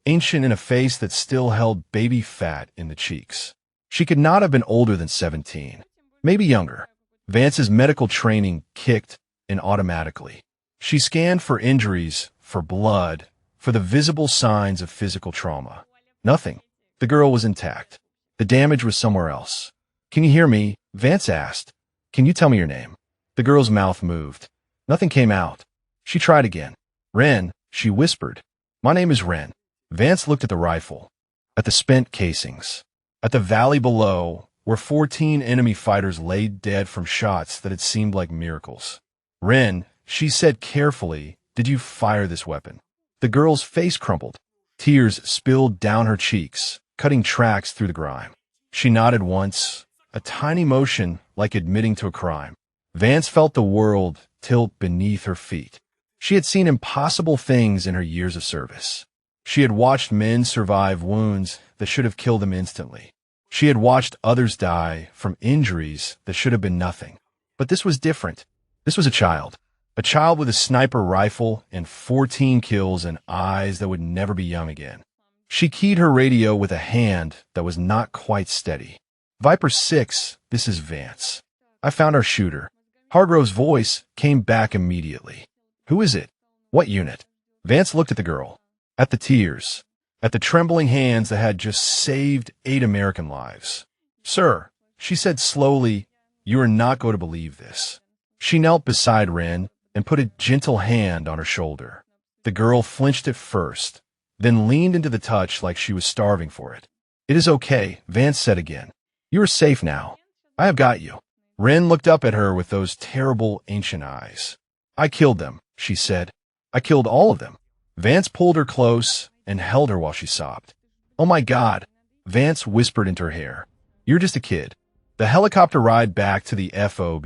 Speaker 1: ancient in a face that still held baby fat in the cheeks. She could not have been older than 17, maybe younger. Vance's medical training kicked in automatically. She scanned for injuries, for blood, for the visible signs of physical trauma. Nothing. The girl was intact. The damage was somewhere else. "Can you hear me?" Vance asked. "Can you tell me your name?" The girl's mouth moved. Nothing came out. She tried again. "Ren," she whispered. "My name is Ren." Vance looked at the rifle, at the spent casings, at the valley below where 14 enemy fighters lay dead from shots that had seemed like miracles. "Ren," she said carefully, "did you fire this weapon?" The girl's face crumpled. Tears spilled down her cheeks, cutting tracks through the grime. She nodded once, a tiny motion like admitting to a crime. Vance felt the world tilt beneath her feet. She had seen impossible things in her years of service. She had watched men survive wounds that should have killed them instantly. She had watched others die from injuries that should have been nothing. But this was different. This was a child. A child with a sniper rifle and 14 kills and eyes that would never be young again. She keyed her radio with a hand that was not quite steady. Viper 6, this is Vance. I found our shooter. Hargrove's voice came back immediately. Who is it? What unit? Vance looked at the girl, at the tears, at the trembling hands that had just saved 8 American lives. Sir, she said slowly, you are not going to believe this. She knelt beside Ren and put a gentle hand on her shoulder. The girl flinched at first, then leaned into the touch like she was starving for it. It is okay, Vance said again. You are safe now. I have got you. Ren looked up at her with those terrible ancient eyes. I killed them, she said. I killed all of them. Vance pulled her close and held her while she sobbed. Oh my God, Vance whispered into her hair. You're just a kid. The helicopter ride back to the FOB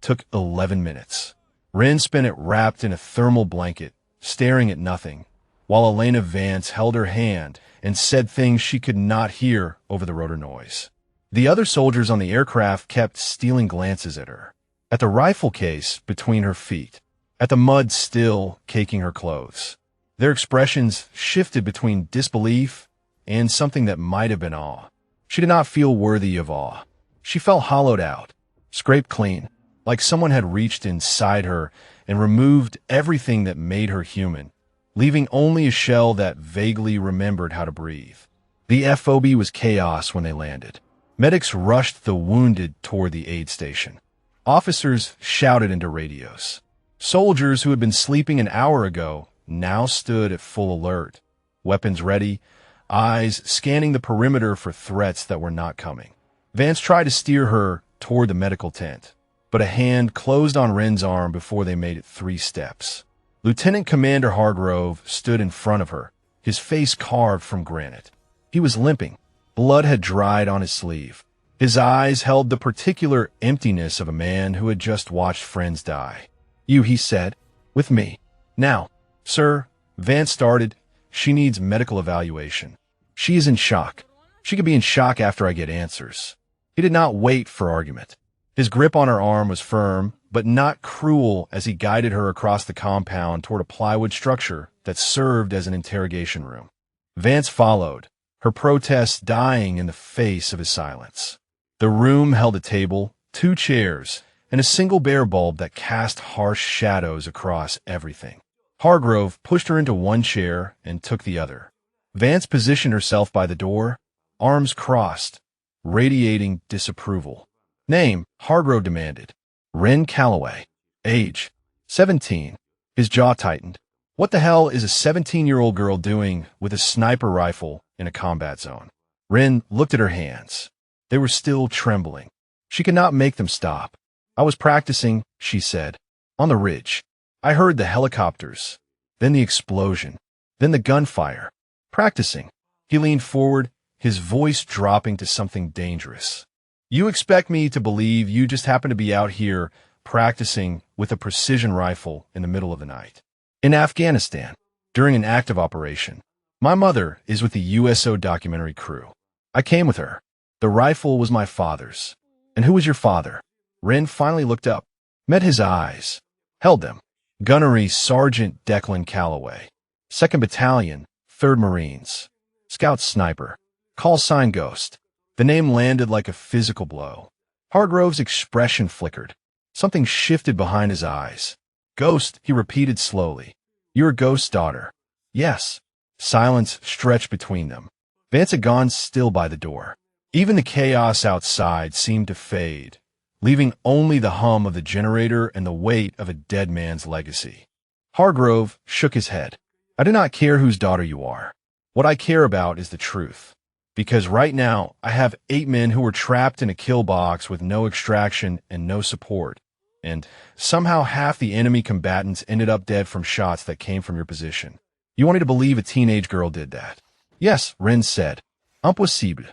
Speaker 1: took 11 minutes. Ren spent it wrapped in a thermal blanket, staring at nothing, while Elena Vance held her hand and said things she could not hear over the rotor noise. The other soldiers on the aircraft kept stealing glances at her, at the rifle case between her feet, at the mud still caking her clothes. Their expressions shifted between disbelief and something that might have been awe. She did not feel worthy of awe. She felt hollowed out, scraped clean, like someone had reached inside her and removed everything that made her human, leaving only a shell that vaguely remembered how to breathe. The FOB was chaos when they landed. Medics rushed the wounded toward the aid station. Officers shouted into radios. Soldiers who had been sleeping an hour ago now stood at full alert, weapons ready, eyes scanning the perimeter for threats that were not coming. Vance tried to steer her toward the medical tent, but a hand closed on Ren's arm before they made it 3 steps. Lieutenant Commander Hargrove stood in front of her, his face carved from granite. He was limping. Blood had dried on his sleeve. His eyes held the particular emptiness of a man who had just watched friends die. You, he said, with me. Now, sir, Vance started. She needs medical evaluation. She is in shock. She could be in shock after I get answers. He did not wait for argument. His grip on her arm was firm, but not cruel as he guided her across the compound toward a plywood structure that served as an interrogation room. Vance followed, her protest dying in the face of his silence. The room held a table, 2 chairs, and a single bare bulb that cast harsh shadows across everything. Hargrove pushed her into one chair and took the other. Vance positioned herself by the door, arms crossed, radiating disapproval. Name, Hargrove demanded. Ren Calloway. Age, 17. His jaw tightened. What the hell is a 17-year-old girl doing with a sniper rifle in a combat zone? Ren looked at her hands. They were still trembling. She could not make them stop. I was practicing, she said, on the ridge. I heard the helicopters, then the explosion, then the gunfire. Practicing. He leaned forward, his voice dropping to something dangerous. You expect me to believe you just happen to be out here practicing with a precision rifle in the middle of the night? In Afghanistan, during an active operation. My mother is with the USO documentary crew. I came with her. The rifle was my father's. And who was your father? Ren finally looked up, met his eyes, held them. Gunnery Sergeant Declan Calloway. 2nd Battalion, 3rd Marines. Scout Sniper. Call sign Ghost. The name landed like a physical blow. Hargrove's expression flickered. Something shifted behind his eyes. Ghost, he repeated slowly. You're Ghost's daughter. Yes. Silence stretched between them. Vance had gone still by the door. Even the chaos outside seemed to fade, leaving only the hum of the generator and the weight of a dead man's legacy. Hargrove shook his head. I do not care whose daughter you are. What I care about is the truth. Because right now, I have 8 men who were trapped in a kill box with no extraction and no support. And somehow half the enemy combatants ended up dead from shots that came from your position. You wanted to believe a teenage girl did that. Yes, Ren said. Impossible.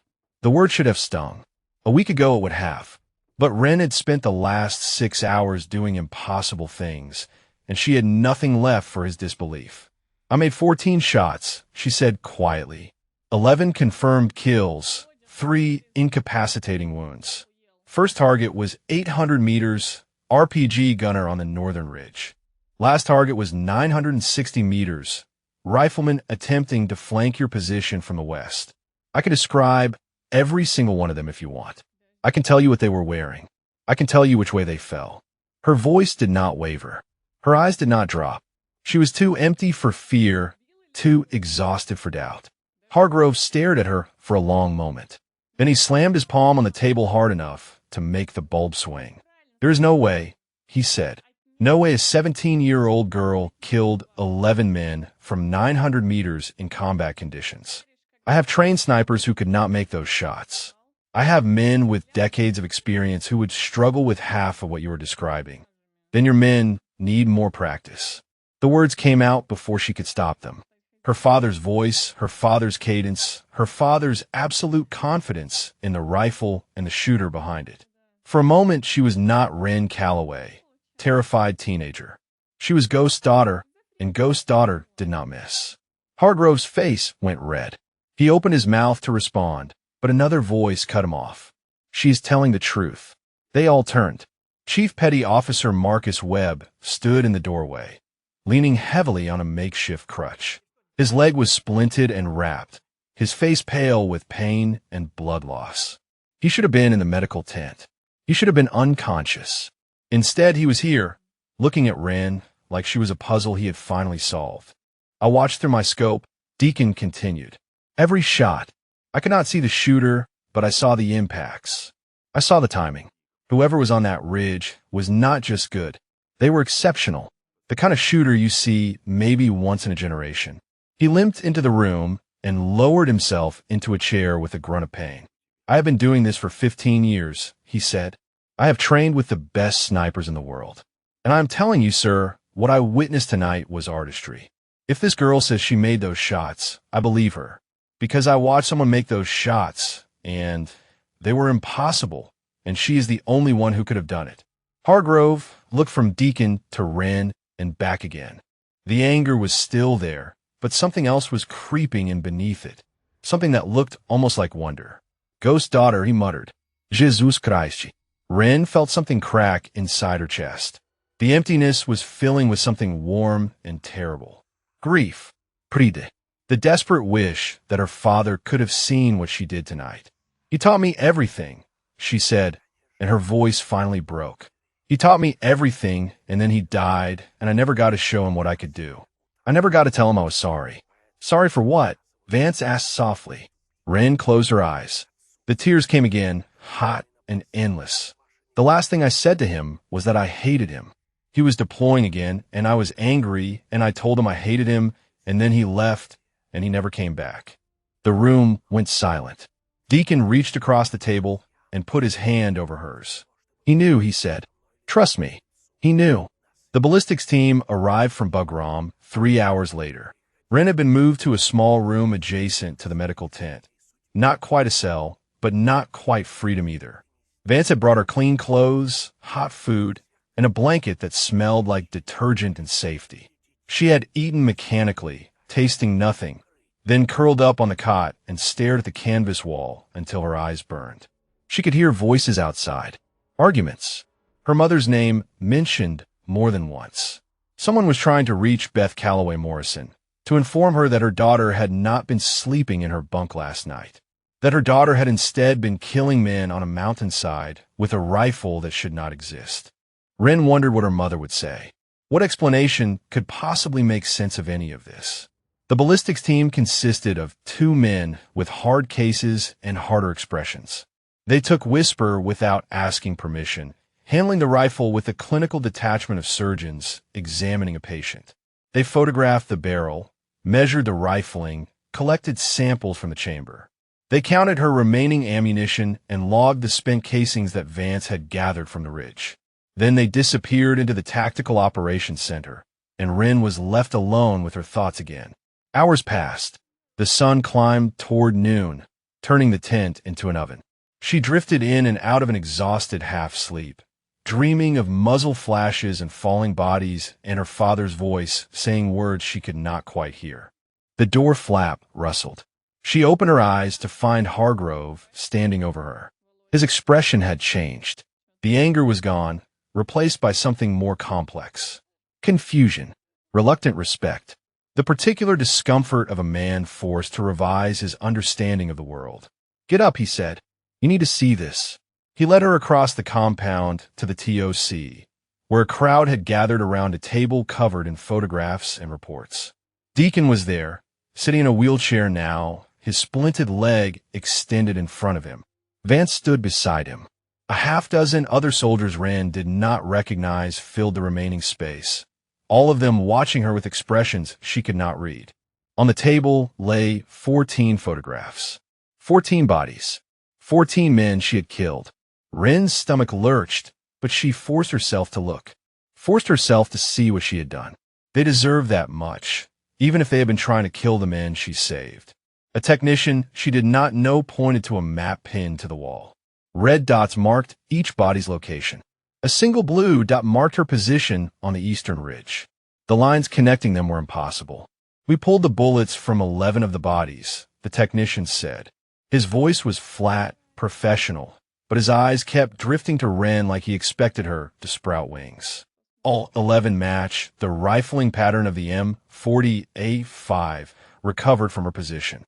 Speaker 1: The word should have stung. A week ago it would have. But Ren had spent the last 6 hours doing impossible things, and she had nothing left for his disbelief. I made 14 shots, she said quietly. 11 confirmed kills, 3 incapacitating wounds. First target was 800 meters, RPG gunner on the northern ridge. Last target was 960 meters. Riflemen attempting to flank your position from the west. I can describe every single one of them if you want. I can tell you what they were wearing. I can tell you which way they fell. Her voice did not waver. Her eyes did not drop. She was too empty for fear, too exhausted for doubt. Hargrove stared at her for a long moment. Then he slammed his palm on the table hard enough to make the bulb swing. "There is no way," he said. "No way a 17-year-old girl killed 11 men from 900 meters in combat conditions. I have trained snipers who could not make those shots. I have men with decades of experience who would struggle with half of what you were describing. Then your men need more practice." The words came out before she could stop them. Her father's voice, her father's cadence, her father's absolute confidence in the rifle and the shooter behind it. For a moment, she was not Wren Calloway, terrified teenager. She was Ghost's daughter, and Ghost's daughter did not miss. Hargrove's face went red. He opened his mouth to respond, but another voice cut him off. "She is telling the truth." They all turned. Chief Petty Officer Marcus Webb stood in the doorway, leaning heavily on a makeshift crutch. His leg was splinted and wrapped, his face pale with pain and blood loss. He should have been in the medical tent. He should have been unconscious. Instead, he was here, looking at Wren like she was a puzzle he had finally solved. "I watched through my scope," Deacon continued. "Every shot. I could not see the shooter, but I saw the impacts. I saw the timing. Whoever was on that ridge was not just good. They were exceptional. The kind of shooter you see maybe once in a generation." He limped into the room and lowered himself into a chair with a grunt of pain. "I have been doing this for 15 years, he said. "I have trained with the best snipers in the world. And I'm telling you, sir, what I witnessed tonight was artistry. If this girl says she made those shots, I believe her. Because I watched someone make those shots, and they were impossible, and she is the only one who could have done it." Hargrove looked from Deacon to Wren and back again. The anger was still there, but something else was creeping in beneath it, something that looked almost like wonder. "Ghost's daughter," he muttered. "Jesus Christ." Wren felt something crack inside her chest. The emptiness was filling with something warm and terrible. Grief. Pride. The desperate wish that her father could have seen what she did tonight. "He taught me everything," she said, and her voice finally broke. "He taught me everything, and then he died, and I never got to show him what I could do. I never got to tell him I was sorry." "Sorry for what?" Vance asked softly. Wren closed her eyes. The tears came again, hot and endless. "The last thing I said to him was that I hated him. He was deploying again, and I was angry, and I told him I hated him, and then he left, and he never came back." The room went silent. Deacon reached across the table and put his hand over hers. "He knew," he said. "Trust me, he knew." The ballistics team arrived from Bugram 3 hours later. Wren had been moved to a small room adjacent to the medical tent. Not quite a cell, but not quite freedom either. Vance had brought her clean clothes, hot food, and a blanket that smelled like detergent and safety. She had eaten mechanically, tasting nothing, then curled up on the cot and stared at the canvas wall until her eyes burned. She could hear voices outside, arguments. Her mother's name mentioned more than once. Someone was trying to reach Beth Calloway Morrison to inform her that her daughter had not been sleeping in her bunk last night, that her daughter had instead been killing men on a mountainside with a rifle that should not exist. Wren wondered what her mother would say. What explanation could possibly make sense of any of this? The ballistics team consisted of 2 men with hard cases and harder expressions. They took Whisper without asking permission, handling the rifle with a clinical detachment of surgeons examining a patient. They photographed the barrel, measured the rifling, collected samples from the chamber. They counted her remaining ammunition and logged the spent casings that Vance had gathered from the ridge. Then they disappeared into the Tactical Operations Center, and Wren was left alone with her thoughts again. Hours passed. The sun climbed toward noon, turning the tent into an oven. She drifted in and out of an exhausted half-sleep, dreaming of muzzle flashes and falling bodies and her father's voice saying words she could not quite hear. The door flap rustled. She opened her eyes to find Hargrove standing over her. His expression had changed. The anger was gone, replaced by something more complex. confusion, reluctant respect, the particular discomfort of a man forced to revise his understanding of the world. "Get up," he said. "You need to see this." He led her across the compound to the TOC, where a crowd had gathered around a table covered in photographs and reports. Deacon was there, sitting in a wheelchair now, his splinted leg extended in front of him. Vance stood beside him. A half-dozen other soldiers Wren did not recognize filled the remaining space, all of them watching her with expressions she could not read. On the table lay 14 photographs. 14 bodies. 14 men she had killed. Wren's stomach lurched, but she forced herself to look. Forced herself to see what she had done. They deserved that much, even if they had been trying to kill the men she saved. A technician she did not know pointed to a map pinned to the wall. Red dots marked each body's location. A single blue dot marked her position on the eastern ridge. The lines connecting them were impossible. "We pulled the bullets from 11 of the bodies," the technician said. His voice was flat, professional, but his eyes kept drifting to Wren like he expected her to sprout wings. All 11 match the rifling pattern of the M40A5 recovered from her position.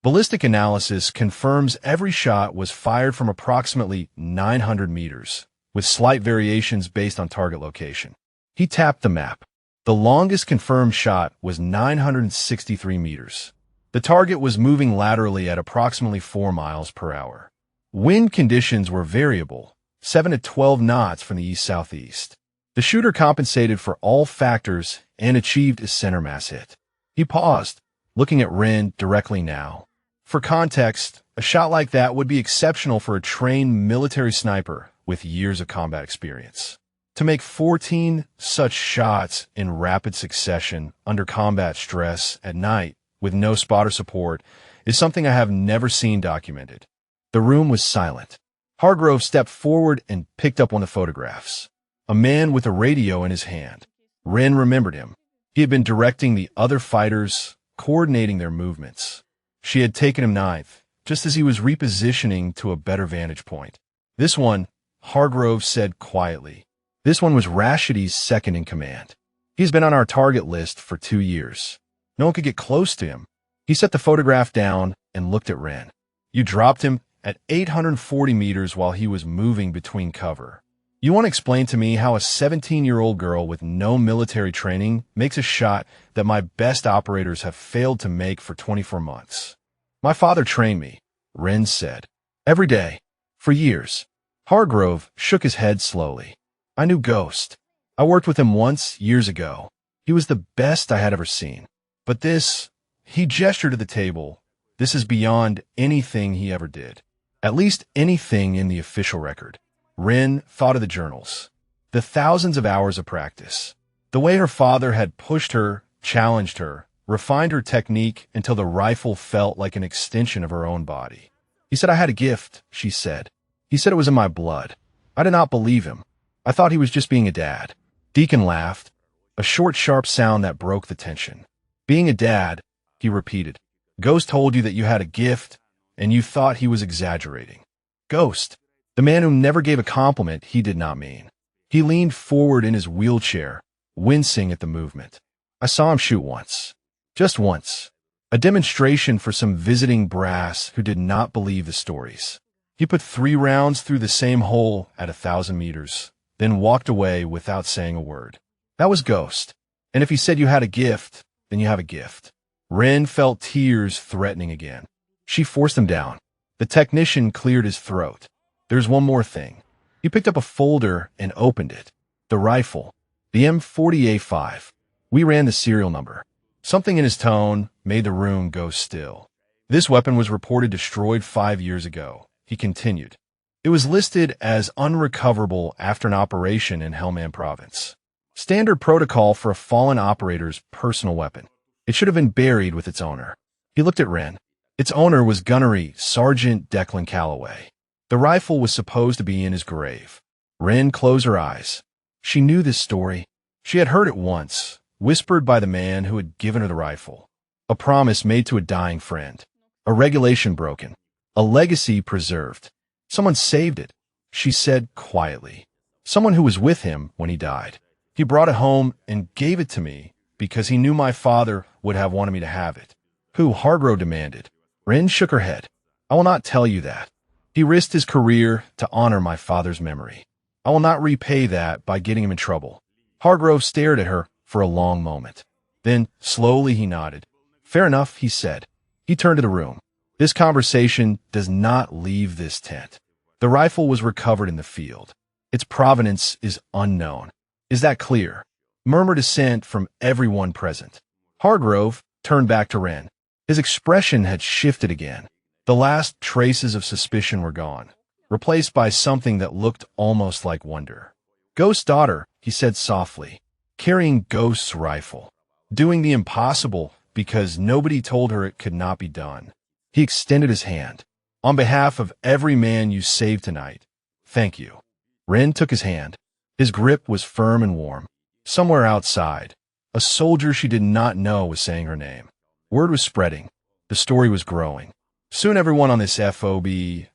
Speaker 1: Ballistic analysis confirms every shot was fired from approximately 900 meters, with slight variations based on target location. He tapped the map. The longest confirmed shot was 963 meters. The target was moving laterally at approximately 4 miles per hour. Wind conditions were variable, 7 to 12 knots from the east-southeast. The shooter compensated for all factors and achieved a center mass hit. He paused, looking at Wren directly now. For context, a shot like that would be exceptional for a trained military sniper with years of combat experience. To make 14 such shots in rapid succession under combat stress at night with no spotter support is something I have never seen documented. The room was silent. Hargrove stepped forward and picked up one of the photographs. A man with a radio in his hand. Wren remembered him. He had been directing the other fighters, coordinating their movements. She had taken him ninth, just as he was repositioning to a better vantage point. "This one," Hargrove said quietly. "This one was Rashidy's second in command. He's been on our target list for 2 years. No one could get close to him." He set the photograph down and looked at Wren. "You dropped him at 840 meters while he was moving between cover. You want to explain to me how a 17-year-old girl with no military training makes a shot that my best operators have failed to make for 24 months? My father trained me," Wren said. "Every day. For years." Hargrove shook his head slowly. "I knew Ghost. I worked with him once, years ago. He was the best I had ever seen. But this," he gestured to the table, "this is beyond anything he ever did. At least anything in the official record." Wren thought of the journals, the thousands of hours of practice, the way her father had pushed her, challenged her, refined her technique until the rifle felt like an extension of her own body. "He said I had a gift," she said. "He said it was in my blood. I did not believe him. I thought he was just being a dad." Deacon laughed, a short, sharp sound that broke the tension. "Being a dad," he repeated. "Ghost told you that you had a gift, and you thought he was exaggerating." Ghost, the man who never gave a compliment he did not mean. He leaned forward in his wheelchair, wincing at the movement. "I saw him shoot once. Just once. A demonstration for some visiting brass who did not believe the stories. He put 3 rounds through the same hole at 1,000 meters, then walked away without saying a word. That was Ghost. And if he said you had a gift, then you have a gift." Wren felt tears threatening again. She forced them down. The technician cleared his throat. "There's one more thing." He picked up a folder and opened it. The rifle. The M40A5. We ran the serial number. Something in his tone made the room go still. "This weapon was reported destroyed 5 years ago," he continued. "It was listed as unrecoverable after an operation in Helmand Province. Standard protocol for a fallen operator's personal weapon. It should have been buried with its owner." He looked at Wren. Its owner was Gunnery Sergeant Declan Calloway. The rifle was supposed to be in his grave. Wren closed her eyes. She knew this story. She had heard it once, whispered by the man who had given her the rifle. A promise made to a dying friend. A regulation broken. A legacy preserved. Someone saved it, she said quietly. Someone who was with him when he died. He brought it home and gave it to me because he knew my father would have wanted me to have it. Who? Hardrow demanded. Ren shook her head. I will not tell you that. He risked his career to honor my father's memory. I will not repay that by getting him in trouble. Hargrove stared at her for a long moment. Then, slowly, he nodded. Fair enough, he said. He turned to the room. This conversation does not leave this tent. The rifle was recovered in the field. Its provenance is unknown. Is that clear? Murmured assent from everyone present. Hargrove turned back to Ren. His expression had shifted again. The last traces of suspicion were gone, replaced by something that looked almost like wonder. Ghost's daughter, he said softly, carrying Ghost's rifle, doing the impossible because nobody told her it could not be done. He extended his hand. On behalf of every man you saved tonight, thank you. Ren took his hand. His grip was firm and warm. Somewhere outside, a soldier she did not know was saying her name. Word was spreading. The story was growing. Soon everyone on this FOB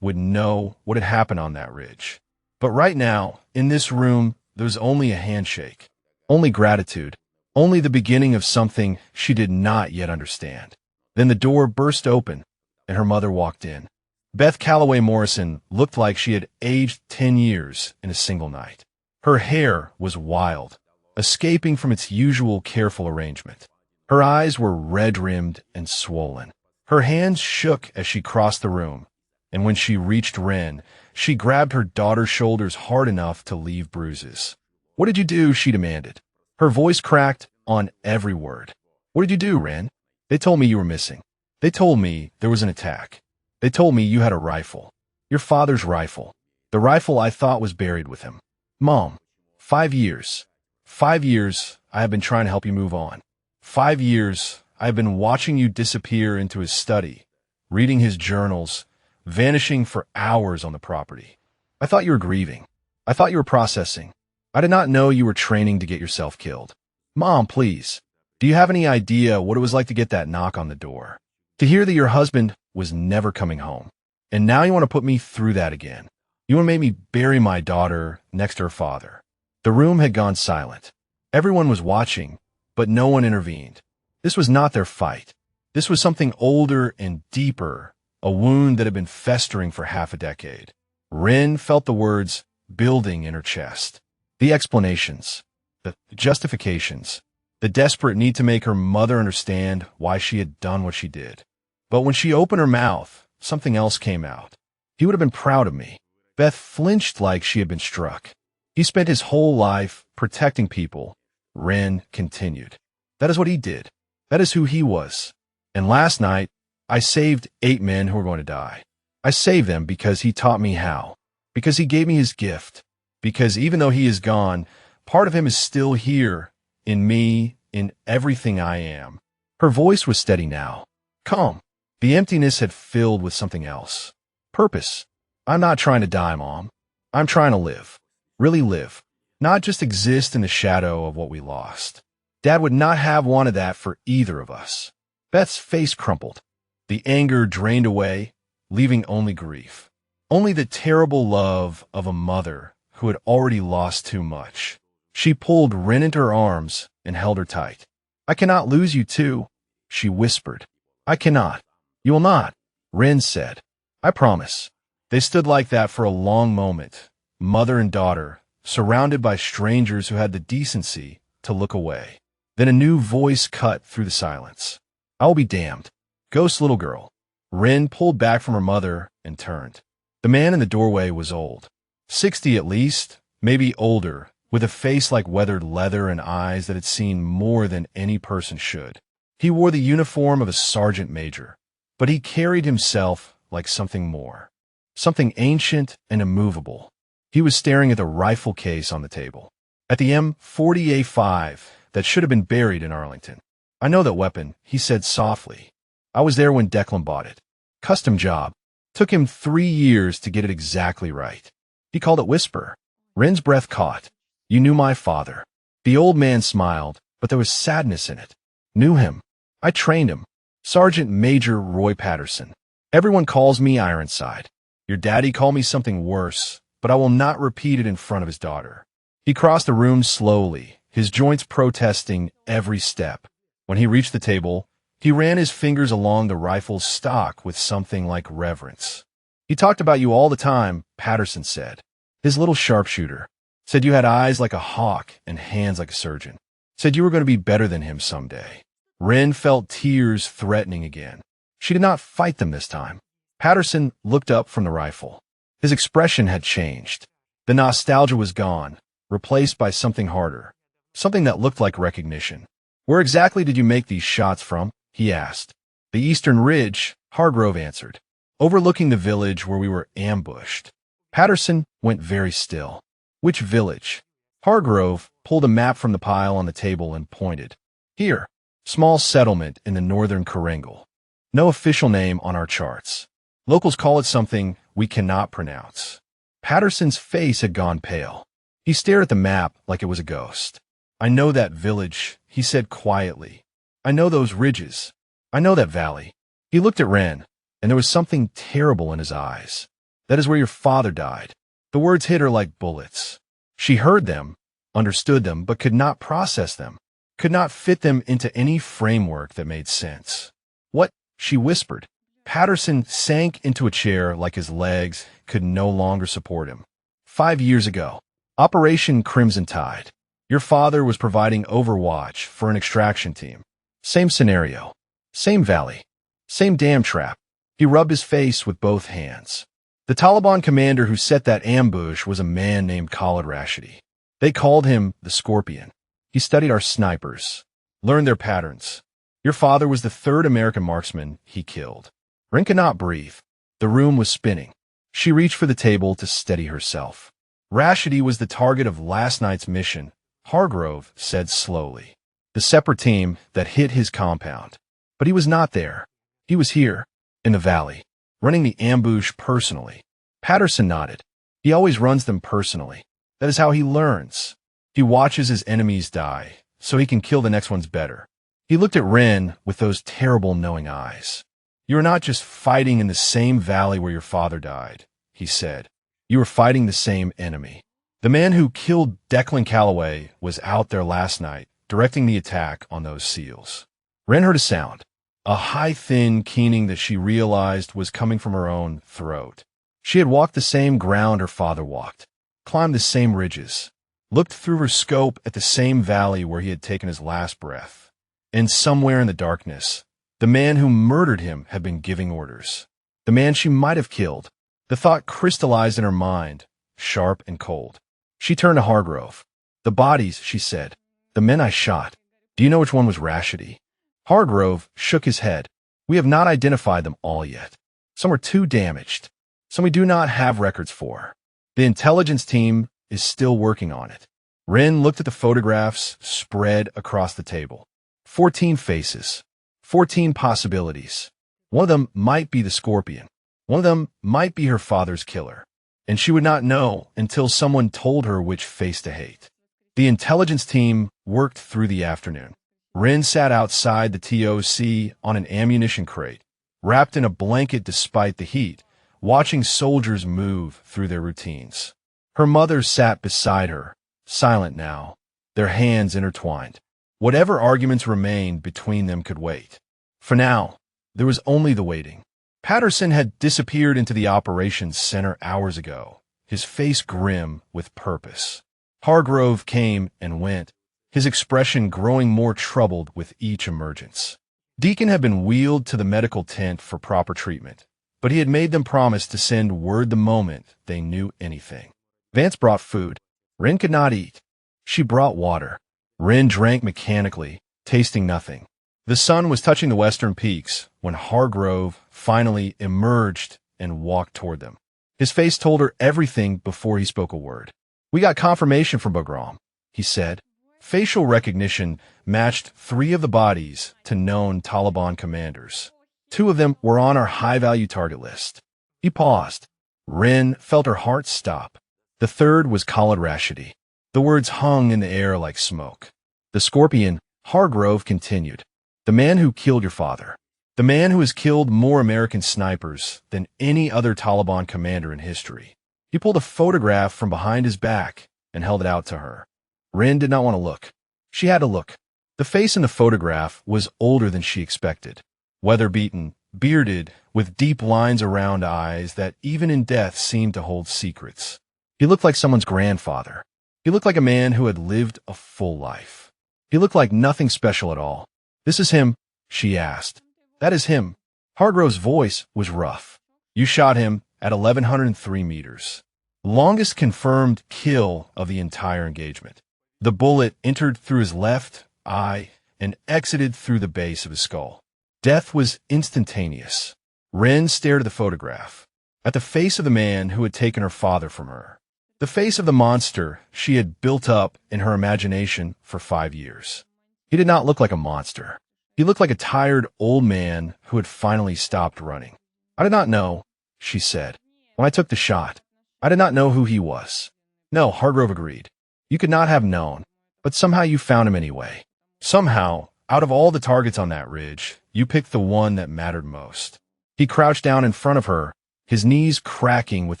Speaker 1: would know what had happened on that ridge. But right now, in this room, there was only a handshake, only gratitude, only the beginning of something she did not yet understand. Then the door burst open, and her mother walked in. Beth Calloway Morrison looked like she had aged 10 years in a single night. Her hair was wild, escaping from its usual careful arrangement. Her eyes were red-rimmed and swollen. Her hands shook as she crossed the room, and when she reached Ren, she grabbed her daughter's shoulders hard enough to leave bruises. What did you do? She demanded. Her voice cracked on every word. What did you do, Ren? They told me you were missing. They told me there was an attack. They told me you had a rifle. Your father's rifle. The rifle I thought was buried with him. Mom, 5 years. 5 years I have been trying to help you move on. 5 years I have been watching you disappear into his study, reading his journals, vanishing for hours on the property. I thought you were grieving. I thought you were processing. I did not know you were training to get yourself killed. Mom, please. Do you have any idea what it was like to get that knock on the door? To hear that your husband was never coming home. And now you want to put me through that again. You want to make me bury my daughter next to her father. The room had gone silent. Everyone was watching, but no one intervened. This was not their fight. This was something older and deeper, a wound that had been festering for half a decade. Ren felt the words building in her chest. The explanations, the justifications, the desperate need to make her mother understand why she had done what she did. But when she opened her mouth, something else came out. He would have been proud of me. Beth flinched like she had been struck. He spent his whole life protecting people. Ren continued. That is what he did. That is who he was. And last night, I saved 8 men who were going to die. I saved them because he taught me how. Because he gave me his gift. Because even though he is gone, part of him is still here, in me, in everything I am. Her voice was steady now. Calm. The emptiness had filled with something else. Purpose. I'm not trying to die, Mom. I'm trying to live. Really live. Not just exist in the shadow of what we lost. Dad would not have wanted that for either of us. Beth's face crumpled. The anger drained away, leaving only grief. Only the terrible love of a mother who had already lost too much. She pulled Ren into her arms and held her tight. I cannot lose you too, she whispered. I cannot. You will not, Ren said. I promise. They stood like that for a long moment, mother and daughter, surrounded by strangers who had the decency to look away. Then a new voice cut through the silence. I will be damned. Ghost little girl. Ren pulled back from her mother and turned. The man in the doorway was old. 60 at least, maybe older, with a face like weathered leather and eyes that had seen more than any person should. He wore the uniform of a sergeant major, but he carried himself like something more. Something ancient and immovable. He was staring at the rifle case on the table. At the M40A5 that should have been buried in Arlington. I know that weapon, he said softly. I was there when Declan bought it. Custom job. Took him 3 years to get it exactly right. He called it Whisper. Ren's breath caught. You knew my father. The old man smiled, but there was sadness in it. Knew him. I trained him. Sergeant Major Roy Patterson. Everyone calls me Ironside. Your daddy called me something worse, but I will not repeat it in front of his daughter. He crossed the room slowly, his joints protesting every step. When he reached the table, he ran his fingers along the rifle's stock with something like reverence. "He talked about you all the time," Patterson said. "His little sharpshooter. Said you had eyes like a hawk and hands like a surgeon. Said you were going to be better than him someday." Wren felt tears threatening again. She did not fight them this time. Patterson looked up from the rifle. His expression had changed. The nostalgia was gone, replaced by something harder, something that looked like recognition. "Where exactly did you make these shots from?" he asked. "The Eastern Ridge," Hargrove answered, "overlooking the village where we were ambushed." Patterson went very still. "Which village?" Hargrove pulled a map from the pile on the table and pointed. "Here, small settlement in the northern Karengal. No official name on our charts. Locals call it something we cannot pronounce." Patterson's face had gone pale. He stared at the map like it was a ghost. "I know that village," he said quietly. "I know those ridges. I know that valley." He looked at Wren, and there was something terrible in his eyes. "That is where your father died." The words hit her like bullets. She heard them, understood them, but could not process them, could not fit them into any framework that made sense. "What?" she whispered. Patterson sank into a chair like his legs could no longer support him. 5 years ago, Operation Crimson Tide. Your father was providing overwatch for an extraction team. Same scenario, same valley, same dam trap. He rubbed his face with both hands. The Taliban commander who set that ambush was a man named Khalid Rashidi. They called him the Scorpion. He studied our snipers, learned their patterns. Your father was the third American marksman he killed. Wren could not breathe. The room was spinning. She reached for the table to steady herself. "Rashidi was the target of last night's mission," Hargrove said slowly. "The separate team that hit his compound. But he was not there. He was here, in the valley, running the ambush personally." Patterson nodded. "He always runs them personally. That is how he learns. He watches his enemies die, so he can kill the next ones better." He looked at Wren with those terrible knowing eyes. "You are not just fighting in the same valley where your father died," he said. "You are fighting the same enemy. The man who killed Declan Calloway was out there last night, directing the attack on those SEALs." Wren heard a sound, a high, thin keening that she realized was coming from her own throat. She had walked the same ground her father walked, climbed the same ridges, looked through her scope at the same valley where he had taken his last breath. And somewhere in the darkness, the man who murdered him had been giving orders. The man she might have killed. The thought crystallized in her mind, sharp and cold. She turned to Hargrove. "The bodies," she said. "The men I shot. Do you know which one was Rashidi?" Hargrove shook his head. "We have not identified them all yet. Some are too damaged. Some we do not have records for. The intelligence team is still working on it." Wren looked at the photographs spread across the table. 14 faces. 14 possibilities. One of them might be the Scorpion. One of them might be her father's killer. And she would not know until someone told her which face to hate. The intelligence team worked through the afternoon. Wren sat outside the TOC on an ammunition crate, wrapped in a blanket despite the heat, watching soldiers move through their routines. Her mother sat beside her, silent now, their hands intertwined. Whatever arguments remained between them could wait. For now, there was only the waiting. Patterson had disappeared into the operations center hours ago, his face grim with purpose. Hargrove came and went, his expression growing more troubled with each emergence. Deacon had been wheeled to the medical tent for proper treatment, but he had made them promise to send word the moment they knew anything. Vance brought food. Wren could not eat. She brought water. Wren drank mechanically, tasting nothing. The sun was touching the western peaks when Hargrove finally emerged and walked toward them. His face told her everything before he spoke a word. "We got confirmation from Bagram," he said. Facial recognition matched 3 of the bodies to known Taliban commanders. 2 of them were on our high-value target list. He paused. Wren felt her heart stop. The 3rd was Khalid Rashidi. The words hung in the air like smoke. "The Scorpion," Hargrove continued. "The man who killed your father. The man who has killed more American snipers than any other Taliban commander in history." He pulled a photograph from behind his back and held it out to her. Wren did not want to look. She had to look. The face in the photograph was older than she expected. Weather-beaten, bearded, with deep lines around eyes that even in death seemed to hold secrets. He looked like someone's grandfather. He looked like a man who had lived a full life. He looked like nothing special at all. "This is him?" she asked. "That is him." Hargrove's voice was rough. "You shot him at 1103 meters. Longest confirmed kill of the entire engagement. The bullet entered through his left eye and exited through the base of his skull. Death was instantaneous." Ren stared at the photograph, at the face of the man who had taken her father from her. The face of the monster she had built up in her imagination for 5 years. He did not look like a monster. He looked like a tired old man who had finally stopped running. "I did not know," she said. "When I took the shot, I did not know who he was." "No," Hargrove agreed. "You could not have known, but somehow you found him anyway. Somehow, out of all the targets on that ridge, you picked the one that mattered most." He crouched down in front of her, his knees cracking with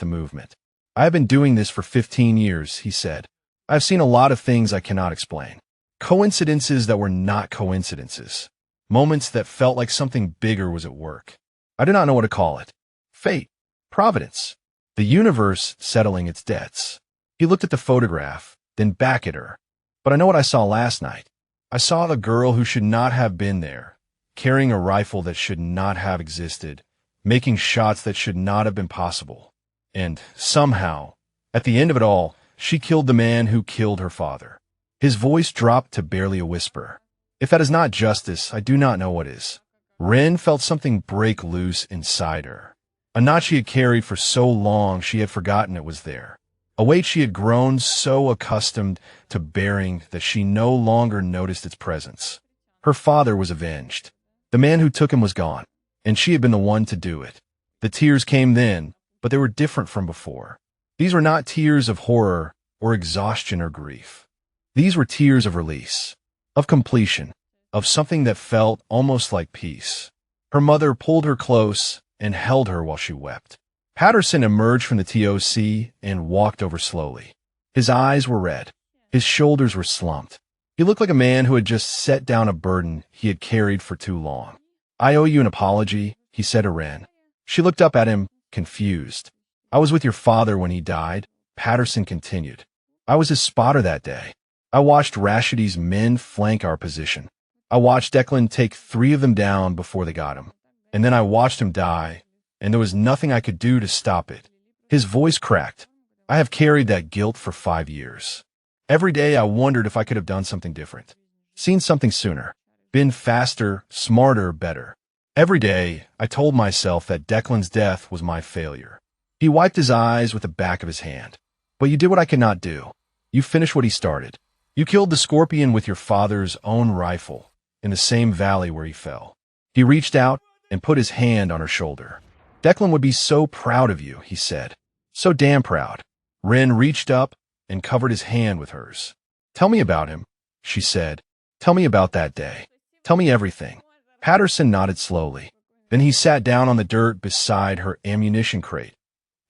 Speaker 1: the movement. "I have been doing this for 15 years, he said. "I have seen a lot of things I cannot explain. Coincidences that were not coincidences. Moments that felt like something bigger was at work. I do not know what to call it. Fate. Providence. The universe settling its debts." He looked at the photograph, then back at her. "But I know what I saw last night. I saw the girl who should not have been there, carrying a rifle that should not have existed, making shots that should not have been possible. And somehow, at the end of it all, she killed the man who killed her father." His voice dropped to barely a whisper. "If that is not justice, I do not know what is." Ren felt something break loose inside her. A knot she had carried for so long she had forgotten it was there. A weight she had grown so accustomed to bearing that she no longer noticed its presence. Her father was avenged. The man who took him was gone, and she had been the one to do it. The tears came then, but they were different from before. These were not tears of horror or exhaustion or grief. These were tears of release, of completion, of something that felt almost like peace. Her mother pulled her close and held her while she wept. Patterson emerged from the TOC and walked over slowly. His eyes were red. His shoulders were slumped. He looked like a man who had just set down a burden he had carried for too long. "I owe you an apology," he said to Ren. She looked up at him, confused. "I was with your father when he died," Patterson continued. "I was his spotter that day. I watched Rashidy's men flank our position. I watched Declan take 3 of them down before they got him. And then I watched him die, and there was nothing I could do to stop it." His voice cracked. "I have carried that guilt for 5 years. Every day I wondered if I could have done something different, seen something sooner, been faster, smarter, better. Every day I told myself that Declan's death was my failure." He wiped his eyes with the back of his hand. "But you did what I could not do. You finished what he started. You killed the scorpion with your father's own rifle in the same valley where he fell." He reached out and put his hand on her shoulder. "Declan would be so proud of you," he said. "So damn proud." Ren reached up and covered his hand with hers. "Tell me about him," she said. "Tell me about that day. Tell me everything." Patterson nodded slowly. Then he sat down on the dirt beside her ammunition crate,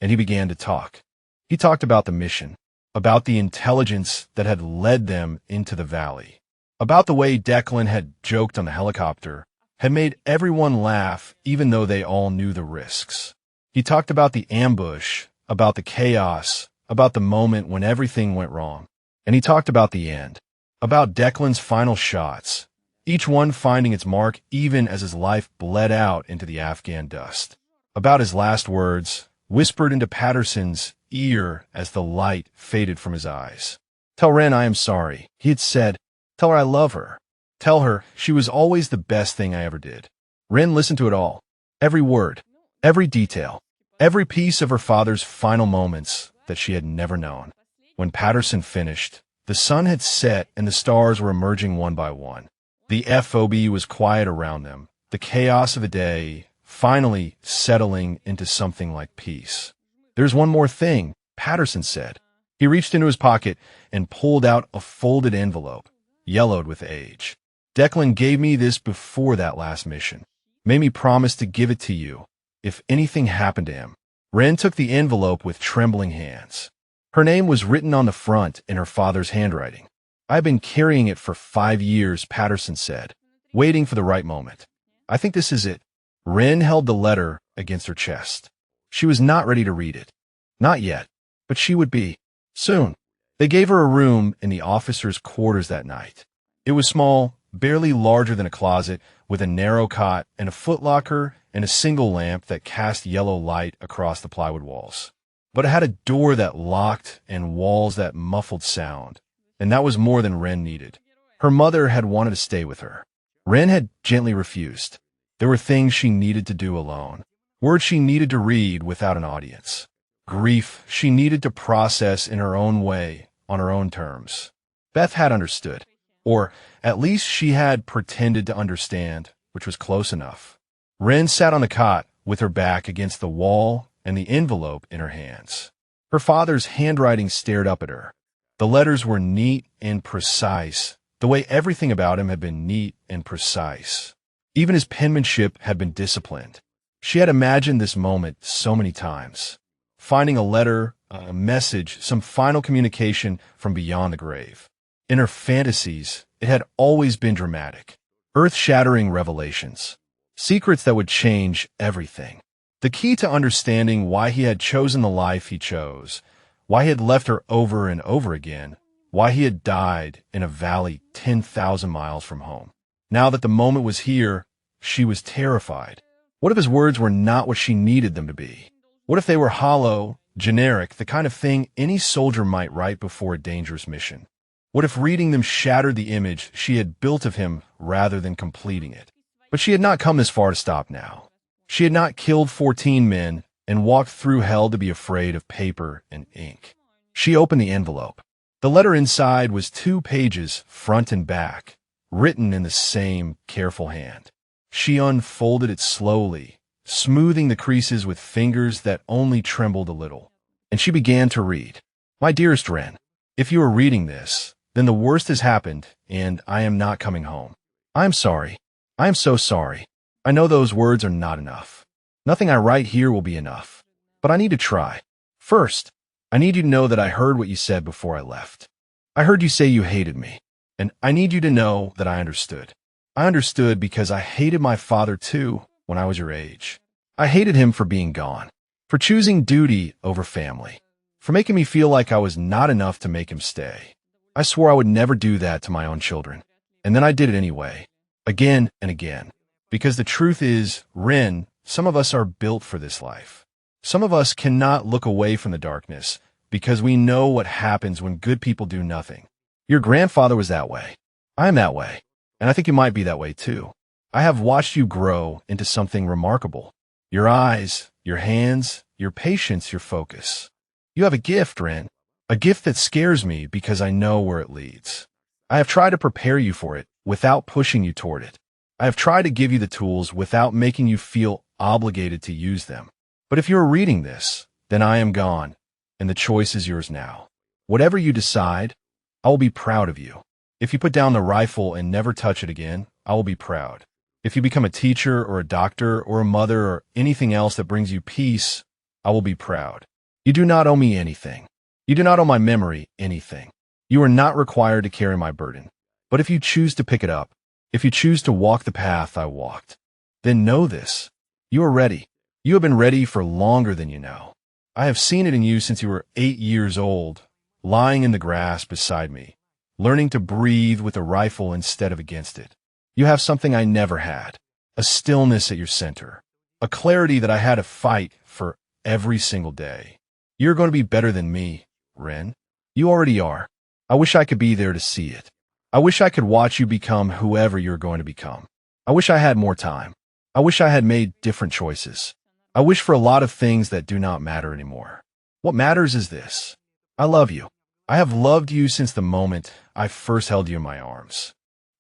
Speaker 1: and he began to talk. He talked about the mission, about the intelligence that had led them into the valley, about the way Declan had joked on the helicopter, had made everyone laugh even though they all knew the risks. He talked about the ambush, about the chaos, about the moment when everything went wrong. And he talked about the end, about Declan's final shots, each one finding its mark even as his life bled out into the Afghan dust. About his last words, whispered into Patterson's ear as the light faded from his eyes. "Tell Ren I am sorry," he had said. "Tell her I love her. Tell her she was always the best thing I ever did." Ren listened to it all, every word, every detail, every piece of her father's final moments that she had never known. When Patterson finished, the sun had set and the stars were emerging one by one. The FOB was quiet around them, the chaos of the day finally settling into something like peace. "There's one more thing," Patterson said. He reached into his pocket and pulled out a folded envelope, yellowed with age. "Declan gave me this before that last mission. Made me promise to give it to you if anything happened to him." Ren took the envelope with trembling hands. Her name was written on the front in her father's handwriting. I've been carrying it for 5 years, Patterson said, waiting for the right moment. I think this is it. Wren held the letter against her chest. She was not ready to read it. Not yet, but she would be. Soon. They gave her a room in the officers' quarters that night. It was small, barely larger than a closet, with a narrow cot and a footlocker and a single lamp that cast yellow light across the plywood walls. But it had a door that locked and walls that muffled sound, and that was more than Wren needed. Her mother had wanted to stay with her. Wren had gently refused. There were things she needed to do alone, words she needed to read without an audience, grief she needed to process in her own way, on her own terms. Beth had understood, or at least she had pretended to understand, which was close enough. Wren sat on the cot with her back against the wall and the envelope in her hands. Her father's handwriting stared up at her. The letters were neat and precise, the way everything about him had been neat and precise. Even his penmanship had been disciplined. She had imagined this moment so many times. Finding a letter, a message, some final communication from beyond the grave. In her fantasies, it had always been dramatic. Earth-shattering revelations. Secrets that would change everything. The key to understanding why he had chosen the life he chose, why he had left her over and over again, why he had died in a valley 10,000 miles from home. Now that the moment was here, she was terrified. What if his words were not what she needed them to be? What if they were hollow, generic, the kind of thing any soldier might write before a dangerous mission? What if reading them shattered the image she had built of him rather than completing it? But she had not come this far to stop now. She had not killed 14 men and walked through hell to be afraid of paper and ink. She opened the envelope. The letter inside was 2 pages, front and back, written in the same careful hand. She unfolded it slowly, smoothing the creases with fingers that only trembled a little. And she began to read. My dearest Wren, if you are reading this, then the worst has happened, and I am not coming home. I am sorry. I am so sorry. I know those words are not enough. Nothing I write here will be enough. But I need to try. First, I need you to know that I heard what you said before I left. I heard you say you hated me, and I need you to know that I understood. I understood because I hated my father too when I was your age. I hated him for being gone, for choosing duty over family, for making me feel like I was not enough to make him stay. I swore I would never do that to my own children, and then I did it anyway, again and again. Because the truth is, Wren, some of us are built for this life. Some of us cannot look away from the darkness because we know what happens when good people do nothing. Your grandfather was that way. I am that way, and I think you might be that way too. I have watched you grow into something remarkable. Your eyes, your hands, your patience, your focus. You have a gift, Wren, a gift that scares me because I know where it leads. I have tried to prepare you for it without pushing you toward it. I have tried to give you the tools without making you feel obligated to use them. But if you are reading this, then I am gone, and the choice is yours now. Whatever you decide, I will be proud of you. If you put down the rifle and never touch it again, I will be proud. If you become a teacher or a doctor or a mother or anything else that brings you peace, I will be proud. You do not owe me anything. You do not owe my memory anything. You are not required to carry my burden. But if you choose to pick it up, if you choose to walk the path I walked, then know this. You are ready. You have been ready for longer than you know. I have seen it in you since you were 8 years old, lying in the grass beside me, learning to breathe with a rifle instead of against it. You have something I never had, a stillness at your center, a clarity that I had to fight for every single day. You're going to be better than me, Wren. You already are. I wish I could be there to see it. I wish I could watch you become whoever you're going to become. I wish I had more time. I wish I had made different choices. I wish for a lot of things that do not matter anymore. What matters is this. I love you. I have loved you since the moment I first held you in my arms.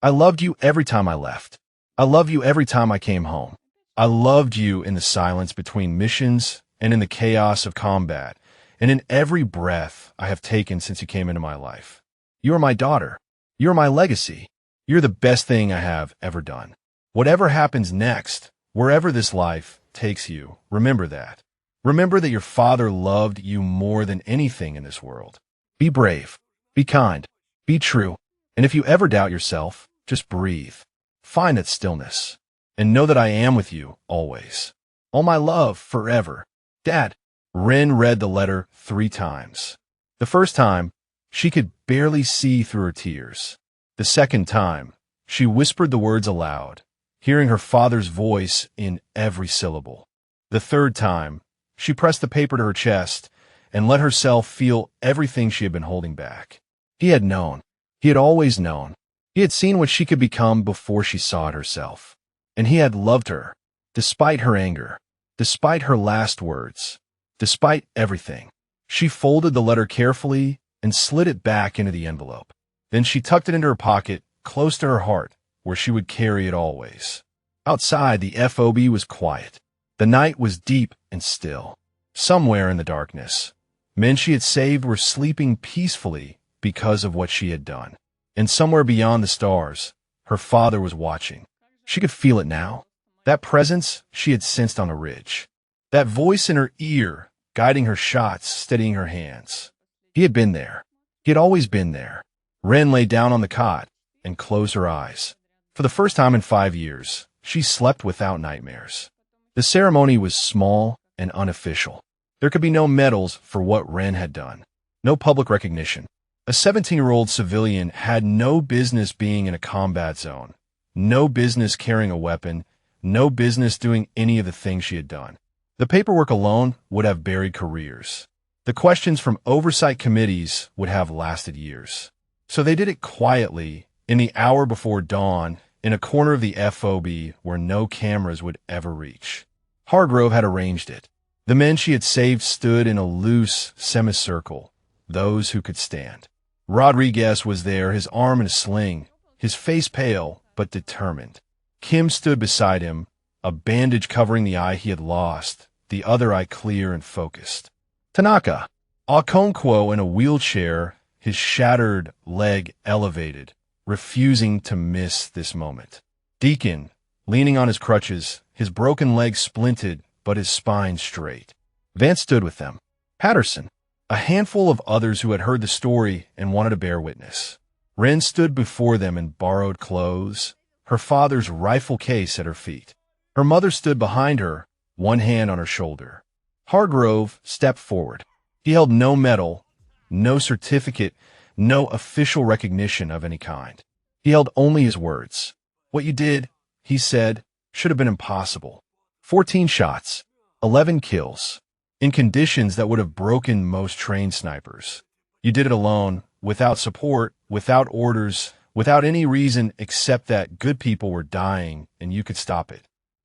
Speaker 1: I loved you every time I left. I loved you every time I came home. I loved you in the silence between missions and in the chaos of combat, and in every breath I have taken since you came into my life. You are my daughter. You are my legacy. You're the best thing I have ever done. Whatever happens next, wherever this life takes you, remember that. Remember that your father loved you more than anything in this world. Be brave. Be kind. Be true. And if you ever doubt yourself, just breathe. Find that stillness. And know that I am with you, always. All my love, forever. Dad. Ren read the letter 3 times. The first time, she could barely see through her tears. The second time, she whispered the words aloud, hearing her father's voice in every syllable. The third time, she pressed the paper to her chest and let herself feel everything she had been holding back. He had known. He had always known. He had seen what she could become before she saw it herself. And he had loved her, despite her anger, despite her last words, despite everything. She folded the letter carefully and slid it back into the envelope. Then she tucked it into her pocket, close to her heart, where she would carry it always. Outside, the FOB was quiet. The night was deep and still. Somewhere in the darkness, men she had saved were sleeping peacefully because of what she had done. And somewhere beyond the stars, her father was watching. She could feel it now. That presence she had sensed on a ridge. That voice in her ear, guiding her shots, steadying her hands. He had been there. He had always been there. Ren lay down on the cot and closed her eyes. For the first time in 5 years, she slept without nightmares. The ceremony was small and unofficial. There could be no medals for what Ren had done. No public recognition. A 17-year-old civilian had no business being in a combat zone. No business carrying a weapon. No business doing any of the things she had done. The paperwork alone would have buried careers. The questions from oversight committees would have lasted years. So they did it quietly, in the hour before dawn, in a corner of the FOB where no cameras would ever reach. Hargrove had arranged it. The men she had saved stood in a loose semicircle, those who could stand. Rodriguez was there, his arm in a sling, his face pale but determined. Kim stood beside him, a bandage covering the eye he had lost, the other eye clear and focused. Tanaka, Okonkwo in a wheelchair, his shattered leg elevated, refusing to miss this moment. Deacon, leaning on his crutches, his broken leg splinted but his spine straight. Vance stood with them. Patterson, a handful of others who had heard the story and wanted to bear witness. Ren stood before them in borrowed clothes, her father's rifle case at her feet. Her mother stood behind her, one hand on her shoulder. Hargrove stepped forward. He held no medal, no certificate, no official recognition of any kind. He held only his words. What you did, he said, should have been impossible. 14 shots, 11 kills, in conditions that would have broken most trained snipers. You did it alone, without support, without orders, without any reason except that good people were dying and you could stop it.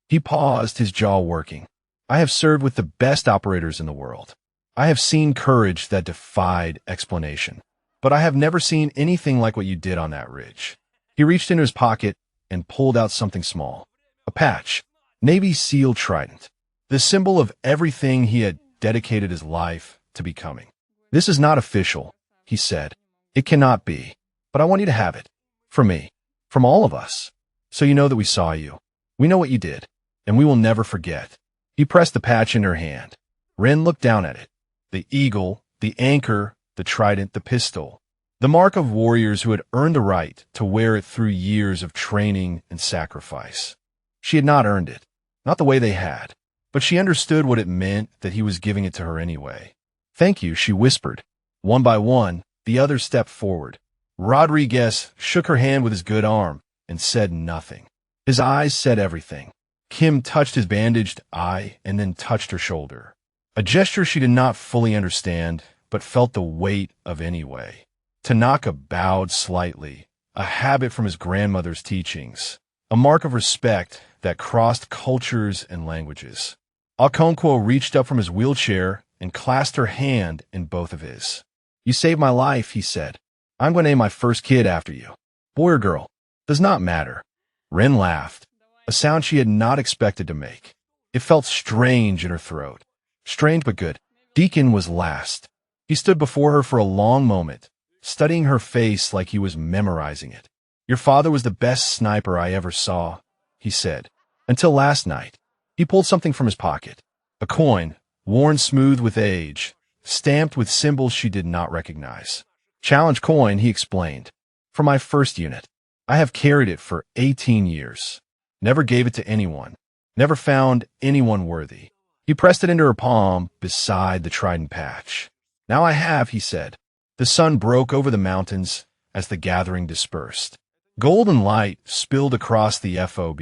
Speaker 1: He paused, his jaw working. I have served with the best operators in the world. I have seen courage that defied explanation. But I have never seen anything like what you did on that ridge. He reached into his pocket and pulled out something small. A patch. Navy SEAL Trident. The symbol of everything he had dedicated his life to becoming. This is not official, he said. It cannot be. But I want you to have it. From me. From all of us. So you know that we saw you. We know what you did. And we will never forget. He pressed the patch in her hand. Ren looked down at it. The eagle, the anchor, the trident, the pistol. The mark of warriors who had earned the right to wear it through years of training and sacrifice. She had not earned it. Not the way they had. But she understood what it meant that he was giving it to her anyway. Thank you, she whispered. One by one, the others stepped forward. Rodriguez shook her hand with his good arm and said nothing. His eyes said everything. Kim touched his bandaged eye and then touched her shoulder. A gesture she did not fully understand, but felt the weight of anyway. Tanaka bowed slightly, a habit from his grandmother's teachings, a mark of respect that crossed cultures and languages. Okonkwo reached up from his wheelchair and clasped her hand in both of his. You saved my life, he said. I'm going to name my first kid after you. Boy or girl, does not matter. Ren laughed, a sound she had not expected to make. It felt strange in her throat. Strange but good. Deacon was last. He stood before her for a long moment, studying her face like he was memorizing it. Your father was the best sniper I ever saw, he said. Until last night. He pulled something from his pocket. A coin, worn smooth with age, stamped with symbols she did not recognize. Challenge coin, he explained. from my first unit. I have carried it for 18 years. Never gave it to anyone. Never found anyone worthy. He pressed it into her palm beside the trident patch. Now I have, he said. The sun broke over the mountains as the gathering dispersed. Golden light spilled across the FOB,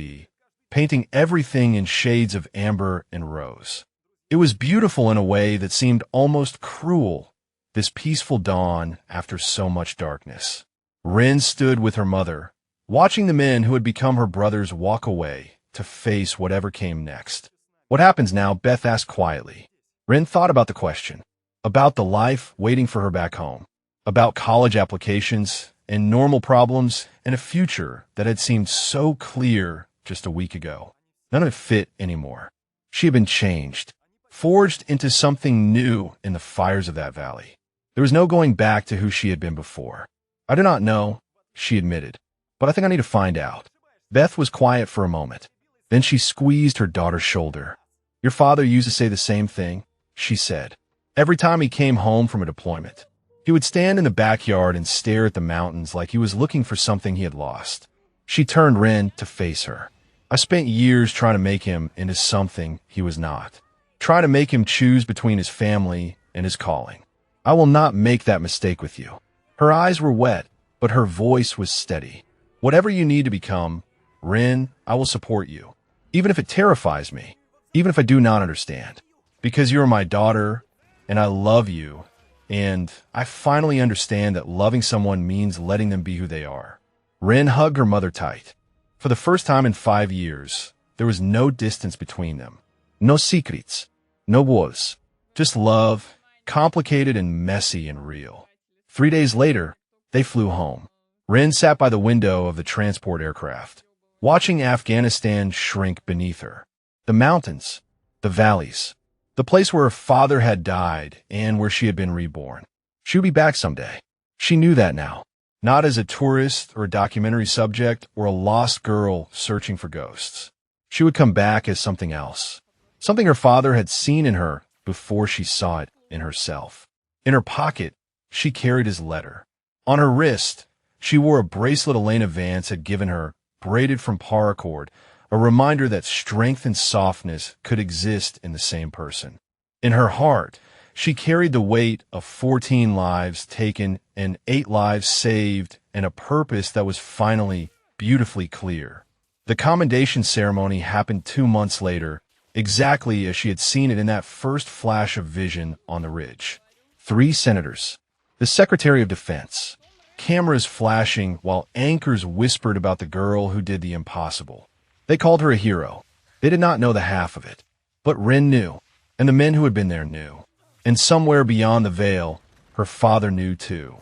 Speaker 1: painting everything in shades of amber and rose. It was beautiful in a way that seemed almost cruel, this peaceful dawn after so much darkness. Rin stood with her mother, watching the men who had become her brothers walk away to face whatever came next. What happens now? Beth asked quietly. Rin thought about the question, about the life waiting for her back home, about college applications and normal problems and a future that had seemed so clear just a week ago. None of it fit anymore. She had been changed, forged into something new in the fires of that valley. There was no going back to who she had been before. I do not know, she admitted, but I think I need to find out. Beth was quiet for a moment. Then she squeezed her daughter's shoulder. Your father used to say the same thing, she said. Every time he came home from a deployment, he would stand in the backyard and stare at the mountains like he was looking for something he had lost. She turned Rin to face her. I spent years trying to make him into something he was not, trying to make him choose between his family and his calling. I will not make that mistake with you. Her eyes were wet, but her voice was steady. Whatever you need to become, Rin, I will support you, even if it terrifies me, even if I do not understand, because you are my daughter, and I love you, and I finally understand that loving someone means letting them be who they are. Rin hugged her mother tight. For the first time in 5 years, there was no distance between them. No secrets, no walls, just love, complicated and messy and real. 3 days later, they flew home. Rin sat by the window of the transport aircraft, watching Afghanistan shrink beneath her. The mountains, the valleys, the place where her father had died and where she had been reborn. She would be back someday. She knew that now. Not as a tourist or a documentary subject or a lost girl searching for ghosts. She would come back as something else. Something her father had seen in her before she saw it in herself. In her pocket, she carried his letter. On her wrist, she wore a bracelet Elena Vance had given her, braided from paracord, a reminder that strength and softness could exist in the same person. In her heart, she carried the weight of 14 lives taken and 8 lives saved and a purpose that was finally beautifully clear. The commendation ceremony happened 2 months later, exactly as she had seen it in that first flash of vision on the ridge. 3 senators, the Secretary of Defense, cameras flashing while anchors whispered about the girl who did the impossible. They called her a hero. They did not know the half of it. But Rin knew, and the men who had been there knew. And somewhere beyond the veil, her father knew too.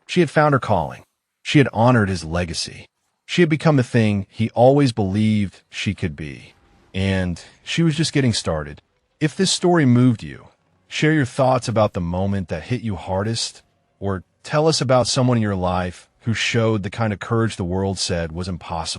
Speaker 1: She had found her calling. She had honored his legacy. She had become the thing he always believed she could be. And she was just getting started. If this story moved you, share your thoughts about the moment that hit you hardest, or tell us about someone in your life who showed the kind of courage the world said was impossible.